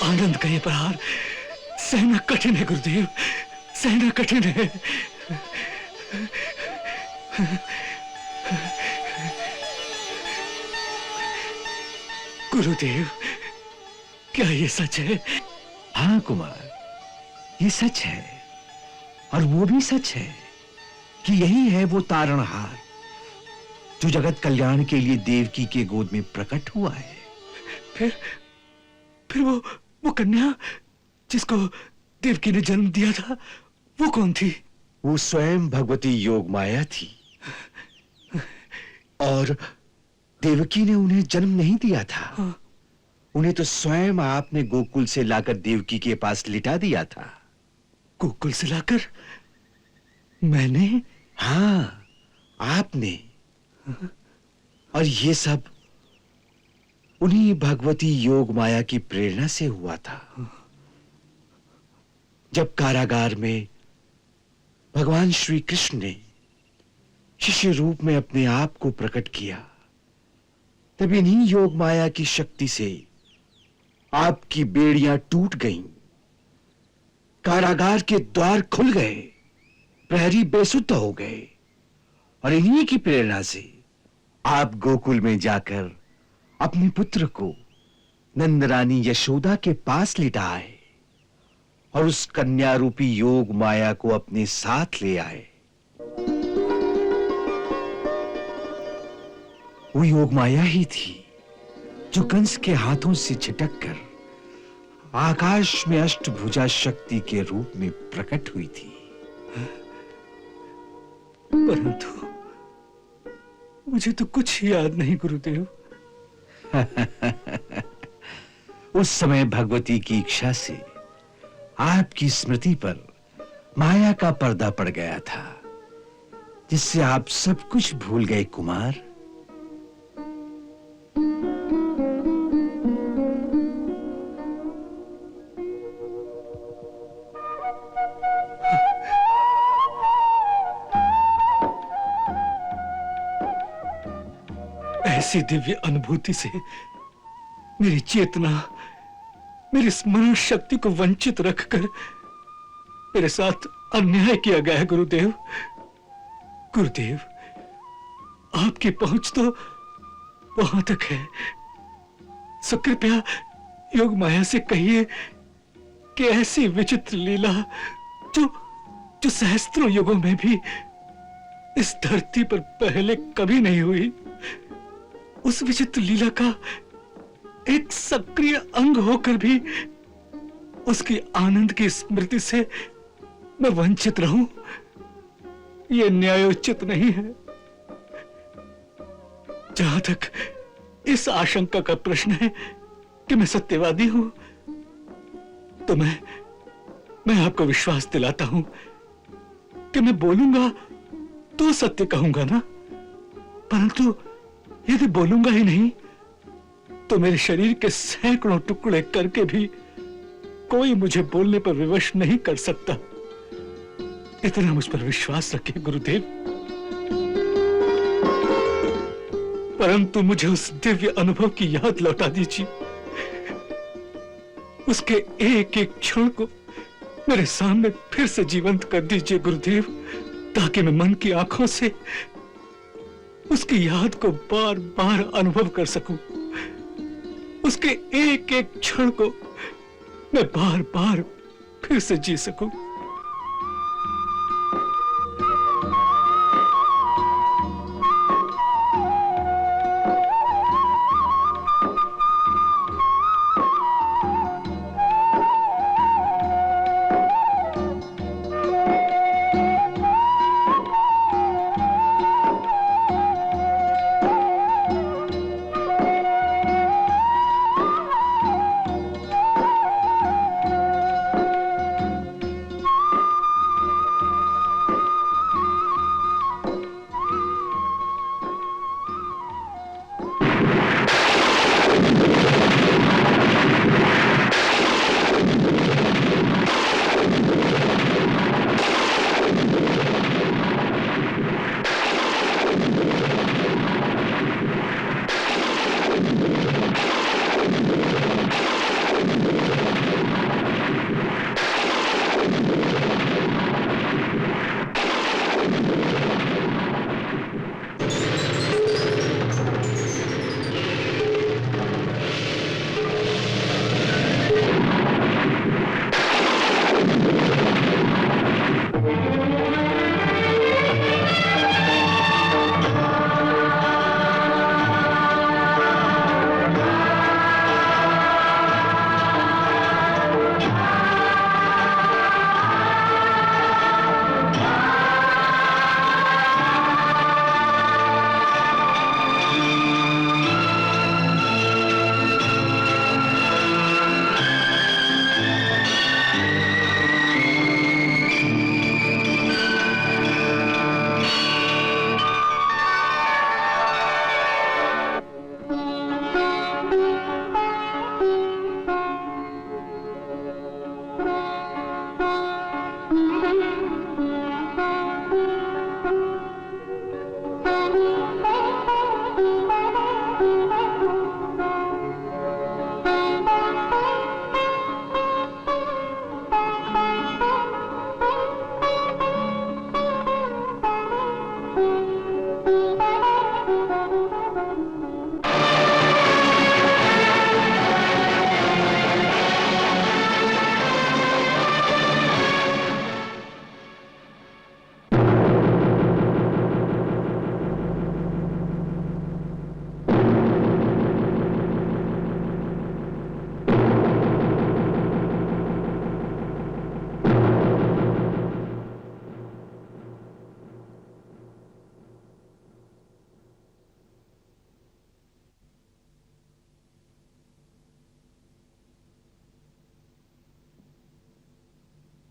आनंद का ये प्रहार सहना कठिन है गुरुदेव, सहना कठिन है। गुरुदेव, क्या ये सच है? हाँ कुमार, ये सच है, और वो भी सच है कि यही है वो तारणहार जो जगत कल्याण के लिए देवकी के गोद में प्रकट हुआ है। फिर वो कन्या जिसको देवकी ने जन्म दिया था, वो कौन थी? वो स्वयं भगवती योग माया थी, और देवकी ने उन्हें जन्म नहीं दिया था। हाँ। उन्हें तो स्वयं आपने गोकुल से लाकर देवकी के पास लिटा दिया था। गोकुल से लाकर? मैंने? हाँ, आपने। और ये सब उन्हीं भगवती योग माया की प्रेरणा से हुआ था। जब कारागार में भगवान श्री कृष्ण ने शिष्य रूप में अपने आप को प्रकट किया, तब इन्हीं योग माया की शक्ति से आपकी बेड़ियां टूट गईं, कारागार के द्वार खुल गए, प्रहरी बेसुध हो गए, और इन्हीं की प्रेरणा से आप गोकुल में जाकर अपने पुत्र को नंदरानी यशोदा के पास लिटा आए और उस कन्या रूपी योग माया को अपने साथ ले आए। वो योग माया ही थी जो कंस के हाथों से छिटक कर आकाश में अष्टभुजा शक्ति के रूप में प्रकट हुई थी। परंतु मुझे तो कुछ याद नहीं गुरुदेव। उस समय भगवती की इच्छा से आपकी स्मृति पर माया का पर्दा पड़ गया था, जिससे आप सब कुछ भूल गए कुमार। ऐसी दिव्य अनुभूति से मेरी चेतना, मेरी स्मरण शक्ति को वंचित रखकर मेरे साथ अन्याय किया गया है गुरुदेव। गुरुदेव, आपकी पहुंच तो वहां तक है, सो कृपया योग माया से कहिए कि ऐसी विचित्र लीला जो सहस्त्रों युगों में भी इस धरती पर पहले कभी नहीं हुई, उस विचित्र लीला का एक सक्रिय अंग होकर भी उसकी आनंद की स्मृति से मैं वंचित रहूं, यह न्यायोचित नहीं है। जहां तक इस आशंका का प्रश्न है कि मैं सत्यवादी हूं, तो मैं आपको विश्वास दिलाता हूं कि मैं बोलूंगा तो सत्य कहूंगा ना, परंतु यदि बोलूंगा ही नहीं तो मेरे शरीर के सैकड़ों टुकड़े करके भी कोई मुझे बोलने पर विवश नहीं कर सकता। इतना मुझ पर विश्वास रखिए गुरुदेव। परंतु मुझे उस दिव्य अनुभव की याद लौटा दीजिए, उसके एक एक क्षण को मेरे सामने फिर से जीवंत कर दीजिए गुरुदेव, ताकि मैं मन की आंखों से उसकी याद को बार बार अनुभव कर सकूं, उसके एक एक क्षण को मैं बार बार फिर से जी सकूं।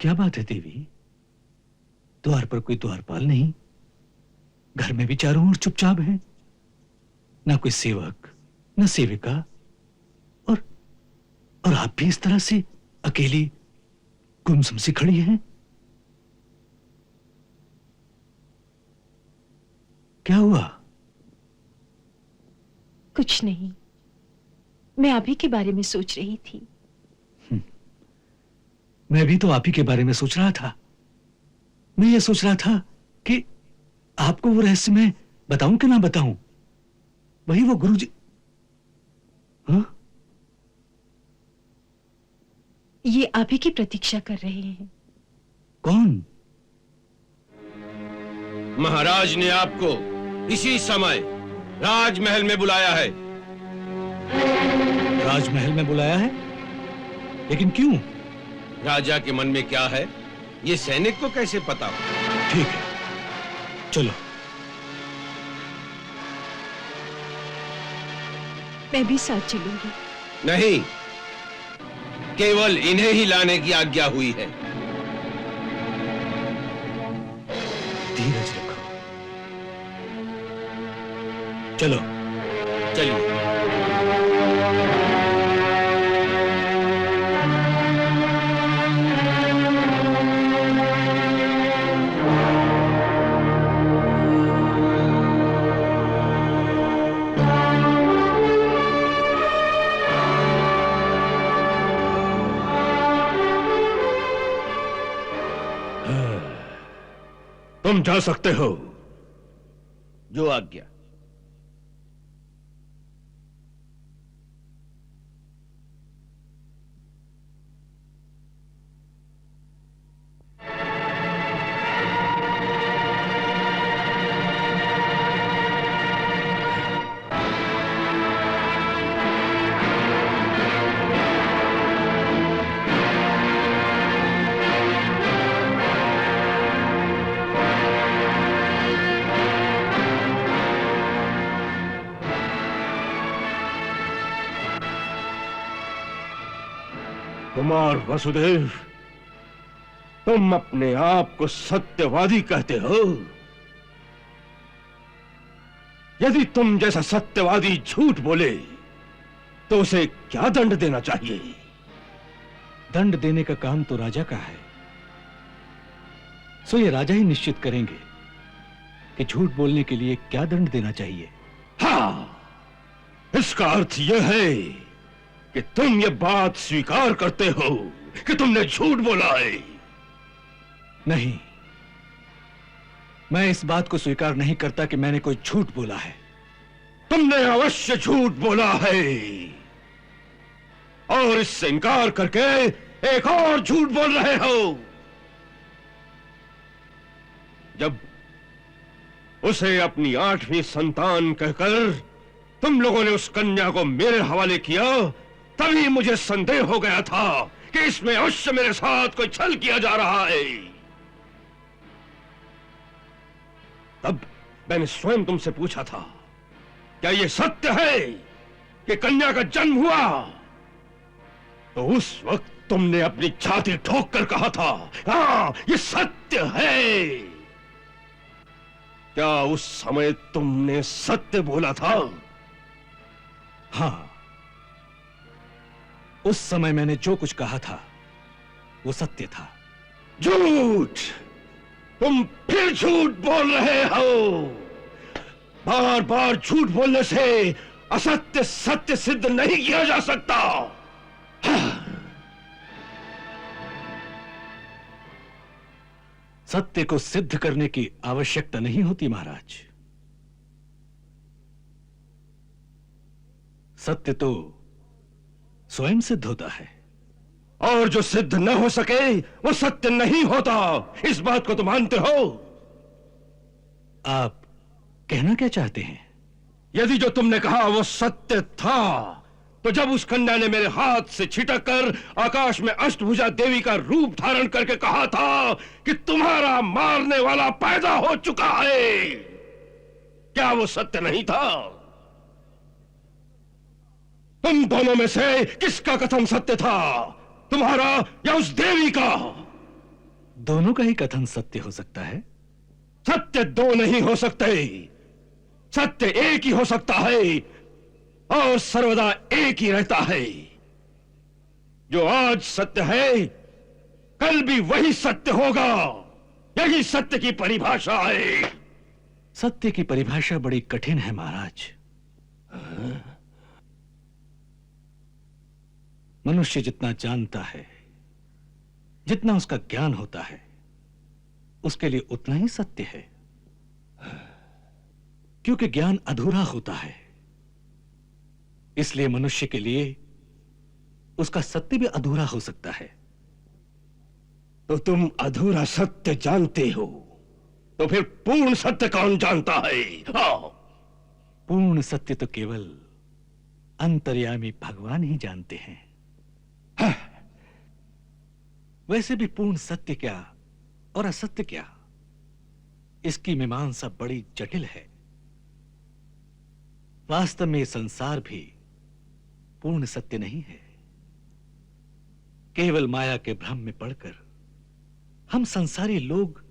क्या बात है देवी? द्वार पर कोई द्वारपाल नहीं, घर में भी चारों ओर चुपचाप है, ना कोई सेवक ना सेविका, और आप भी इस तरह से अकेली गुमसुम सी खड़ी हैं। क्या हुआ? कुछ नहीं, मैं आप ही के बारे में सोच रही थी। मैं भी तो आप ही के बारे में सोच रहा था। मैं ये सोच रहा था कि आपको वो रहस्य मैं बताऊं कि ना बताऊं। वही वो गुरुजी। हाँ? ये आप ही की प्रतीक्षा कर रहे हैं। कौन? महाराज ने आपको इसी समय राजमहल में बुलाया है। राजमहल में बुलाया है? लेकिन क्यों? राजा के मन में क्या है, ये सैनिक को कैसे पता हो? ठीक है, चलो। मैं भी साथ चलूंगी। नहीं, केवल इन्हें ही लाने की आज्ञा हुई है। धीरज रखो। चलो। चलिए। तुम जा सकते हो। जो आज्ञा। कुमार वसुदेव, तुम अपने आप को सत्यवादी कहते हो। यदि तुम जैसा सत्यवादी झूठ बोले तो उसे क्या दंड देना चाहिए? दंड देने का काम तो राजा का है, सो ये राजा ही निश्चित करेंगे कि झूठ बोलने के लिए क्या दंड देना चाहिए। हाँ, इसका अर्थ यह है कि तुम ये बात स्वीकार करते हो कि तुमने झूठ बोला है। नहीं, मैं इस बात को स्वीकार नहीं करता कि मैंने कोई झूठ बोला है। तुमने अवश्य झूठ बोला है, और इससे इनकार करके एक और झूठ बोल रहे हो। जब उसे अपनी 8वीं संतान कहकर तुम लोगों ने उस कन्या को मेरे हवाले किया, तभी मुझे संदेह हो गया था कि इसमें अवश्य मेरे साथ कोई छल किया जा रहा है। तब मैंने स्वयं तुमसे पूछा था, क्या यह सत्य है कि कन्या का जन्म हुआ? तो उस वक्त तुमने अपनी छाती ठोक कर कहा था, हाँ, ये सत्य है। क्या उस समय तुमने सत्य बोला था? हाँ, उस समय मैंने जो कुछ कहा था वो सत्य था। झूठ! तुम फिर झूठ बोल रहे हो। बार बार झूठ बोलने से असत्य सत्य सिद्ध नहीं किया जा सकता। सत्य को सिद्ध करने की आवश्यकता नहीं होती महाराज। सत्य तो स्वयं सिद्ध होता है। और जो सिद्ध न हो सके वो सत्य नहीं होता, इस बात को तो मानते हो? आप कहना क्या चाहते हैं? यदि जो तुमने कहा वो सत्य था, तो जब उस कन्या ने मेरे हाथ से छिटक कर आकाश में अष्टभुजा देवी का रूप धारण करके कहा था कि तुम्हारा मारने वाला पैदा हो चुका है, क्या वो सत्य नहीं था? तुम दोनों में से किसका कथन सत्य था, तुम्हारा या उस देवी का? दोनों का ही कथन सत्य हो सकता है। सत्य दो नहीं हो सकते, सत्य एक ही हो सकता है और सर्वदा एक ही रहता है। जो आज सत्य है कल भी वही सत्य होगा। यही सत्य की परिभाषा है। सत्य की परिभाषा बड़ी कठिन है महाराज। मनुष्य जितना जानता है, जितना उसका ज्ञान होता है, उसके लिए उतना ही सत्य है, क्योंकि ज्ञान अधूरा होता है। इसलिए मनुष्य के लिए उसका सत्य भी अधूरा हो सकता है। तो तुम अधूरा सत्य जानते हो, तो फिर पूर्ण सत्य कौन जानता है? हाँ। पूर्ण सत्य तो केवल अंतर्यामी भगवान ही जानते हैं। हाँ। वैसे भी पूर्ण सत्य क्या और असत्य क्या, इसकी मीमांसा बड़ी जटिल है। वास्तव में संसार भी पूर्ण सत्य नहीं है। केवल माया के भ्रम में पड़कर हम संसारी लोग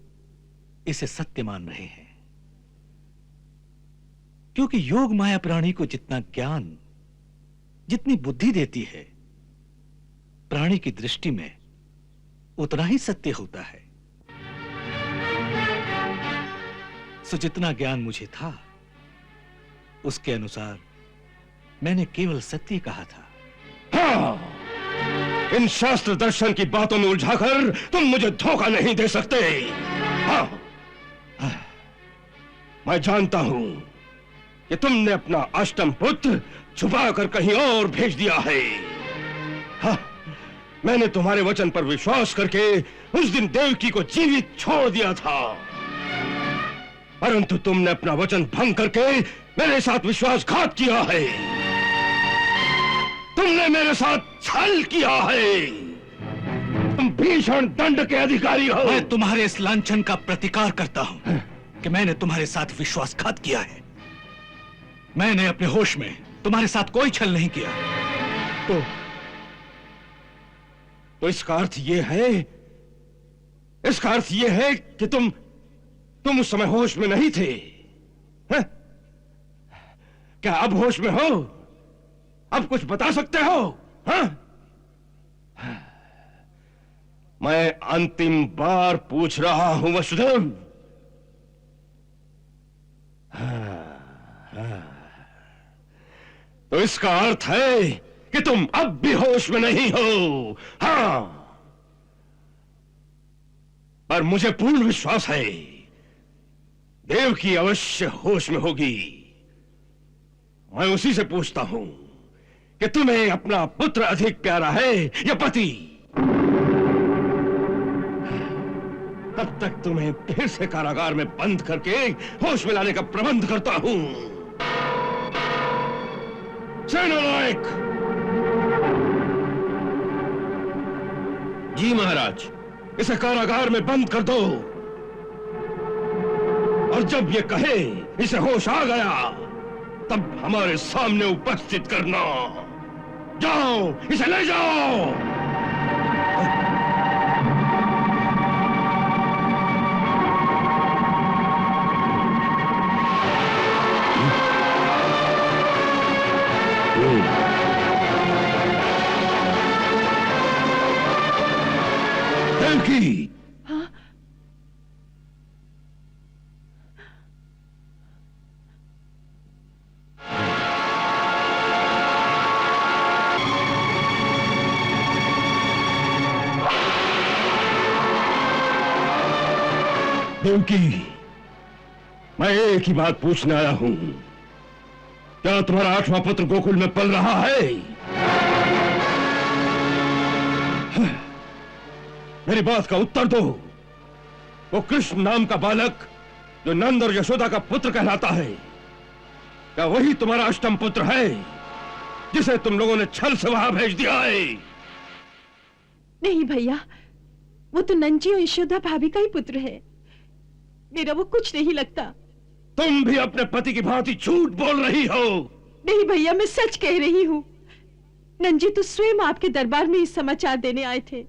इसे सत्य मान रहे हैं, क्योंकि योग माया प्राणी को जितना ज्ञान, जितनी बुद्धि देती है, प्राणी की दृष्टि में उतना ही सत्य होता है। सो जितना ज्ञान मुझे था उसके अनुसार मैंने केवल सत्य कहा था। हाँ। इन शास्त्र दर्शन की बातों में उलझाकर तुम मुझे धोखा नहीं दे सकते। हाँ। मैं जानता हूं कि तुमने अपना अष्टम पुत्र छुपाकर कहीं और भेज दिया है। हाँ। मैंने तुम्हारे वचन पर विश्वास करके उस दिन देवकी को जीवित छोड़ दिया था, परंतु तुमने अपना वचन भंग करके मेरे साथ विश्वासघात किया है। तुमने मेरे साथ छल किया है। तुम भीषण दंड के अधिकारी हो। मैं तुम्हारे इस लांछन का प्रतिकार करता हूं कि मैंने तुम्हारे साथ विश्वासघात किया है। मैंने अपने होश में तुम्हारे साथ कोई छल नहीं किया। तो इसका अर्थ यह है, इसका अर्थ यह है कि तुम उस समय होश में नहीं थे। है? क्या अब होश में हो? अब कुछ बता सकते हो? हाँ? मैं अंतिम बार पूछ रहा हूं वसुदेव। तो इसका अर्थ है कि तुम अब भी होश में नहीं हो। हाँ। पर मुझे पूर्ण विश्वास है देवकी अवश्य होश में होगी। मैं उसी से पूछता हूं कि तुम्हें अपना पुत्र अधिक प्यारा है या पति? तब तक तुम्हें फिर से कारागार में बंद करके होश में लाने का प्रबंध करता हूं। सेनानायक। जी महाराज। इसे कारागार में बंद कर दो, और जब ये कहे इसे होश आ गया तब हमारे सामने उपस्थित करना। जाओ, इसे ले जाओ। देवकी। हाँ? देवकी, मैं एक ही बात पूछने आया हूं। क्या तुम्हारा 8वां पुत्र गोकुल में पल रहा है? मेरी बात का उत्तर दो। वो कृष्ण नाम का बालक जो नंद और यशोदा का पुत्र कहलाता है, क्या वही तुम्हारा अष्टम पुत्र है जिसे तुम लोगों ने छल से वहां भेज दिया है? नहीं भैया, वो तो नंजी और यशोदा भाभी का ही पुत्र है। मेरा वो कुछ नहीं लगता। तुम भी अपने पति की भांति झूठ बोल रही हो। नहीं भैया, मैं सच कह रही हूँ। नंजी तो स्वयं आपके दरबार में इस समाचार देने आए थे।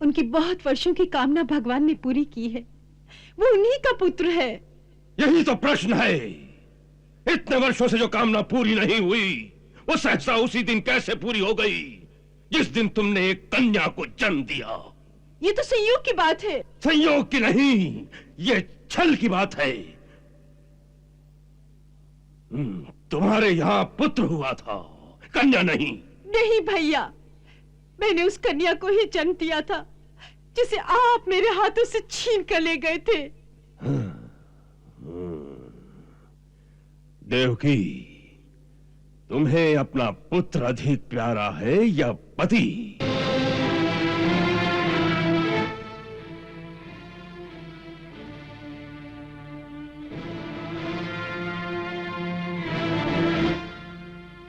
उनकी बहुत वर्षों की कामना भगवान ने पूरी की है। वो उन्हीं का पुत्र है। यही तो प्रश्न है। इतने वर्षों से जो कामना पूरी नहीं हुई, वो सहसा उसी दिन कैसे पूरी हो गई जिस दिन तुमने एक कन्या को जन्म दिया। ये तो संयोग की बात है। संयोग की नहीं, ये छल की बात है। तुम्हारे यहाँ पुत्र हुआ था, कन्या नहीं। नहीं भैया, मैंने उस कन्या को ही जन्म दिया था जिसे आप मेरे हाथों से छीन कर ले गए थे। देवकी, तुम्हें अपना पुत्र अधिक प्यारा है या पति?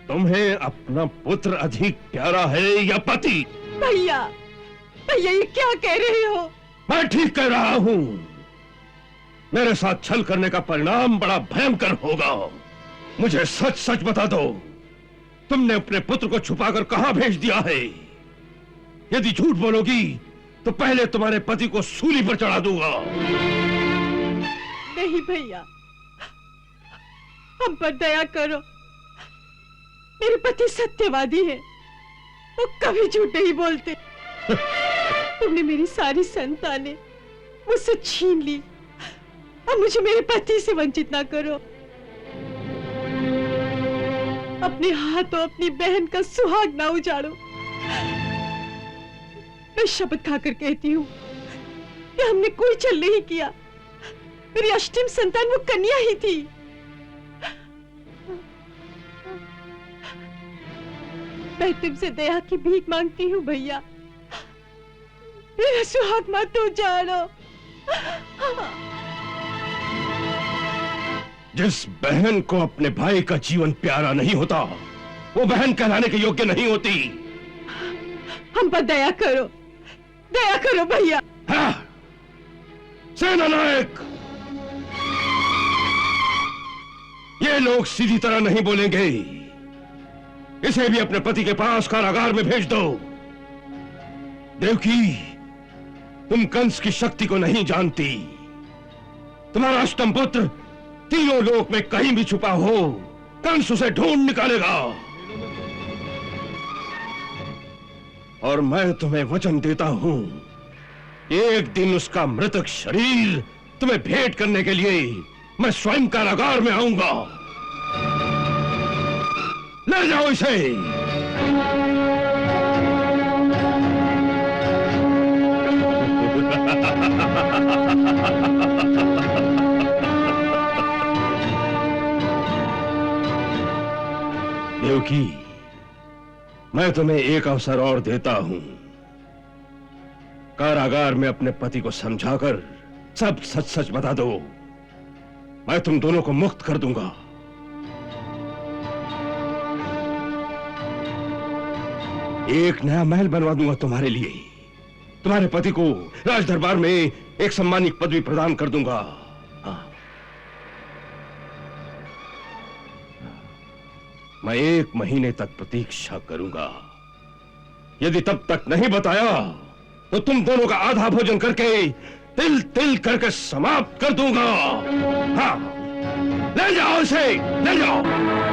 तुम्हें अपना पुत्र अधिक प्यारा है या पति? भैया, भैया ये क्या कह रहे हो? मैं ठीक कह रहा हूं। मेरे साथ छल करने का परिणाम बड़ा भयंकर होगा। मुझे सच सच बता दो, तुमने अपने पुत्र को छुपाकर कहां भेज दिया है? यदि झूठ बोलोगी तो पहले तुम्हारे पति को सूली पर चढ़ा दूंगा। नहीं भैया, हम पर दया करो। मेरे पति सत्यवादी है, वो कभी झूठ नहीं बोलते। तुमने मेरी सारी संतानें मुझसे छीन ली, अब मुझे मेरे पति से वंचित ना करो। अपने हाथों अपनी बहन का सुहाग ना उजाड़ो। मैं शपथ खाकर कहती हूँ कि हमने कोई छल नहीं किया। मेरी अष्टम संतान वो कन्या ही थी। मैं तुमसे दया की भीख मांगती हूँ भैया, मेरा सुहाग मत उजाड़ो। जिस बहन को अपने भाई का जीवन प्यारा नहीं होता, वो बहन कहलाने के योग्य नहीं होती। हम पर दया करो भैया। हाँ, सेना नायक, ये लोग सीधी तरह नहीं बोलेंगे। इसे भी अपने पति के पास कारागार में भेज दो। देवकी, तुम कंस की शक्ति को नहीं जानती। तुम्हारा अष्टम पुत्र तीनों लोक में कहीं भी छुपा हो, कंस उसे ढूंढ निकालेगा। और मैं तुम्हें वचन देता हूं, एक दिन उसका मृतक शरीर तुम्हें भेंट करने के लिए मैं स्वयं कारागार में आऊंगा। ले जाओ इसे। देवकी, मैं तुम्हें एक अवसर और देता हूं। कारागार में अपने पति को समझाकर सब सच सच बता दो। मैं तुम दोनों को मुक्त कर दूंगा। एक नया महल बनवा दूंगा तुम्हारे लिए। तुम्हारे पति को राज दरबार में एक सम्मानित पदवी प्रदान कर दूंगा। हाँ। मैं 1 महीने तक प्रतीक्षा करूंगा। यदि तब तक नहीं बताया तो तुम दोनों का आधा भोजन करके तिल तिल करके समाप्त कर दूंगा। हाँ, ले जाओ इसे, ले जाओ।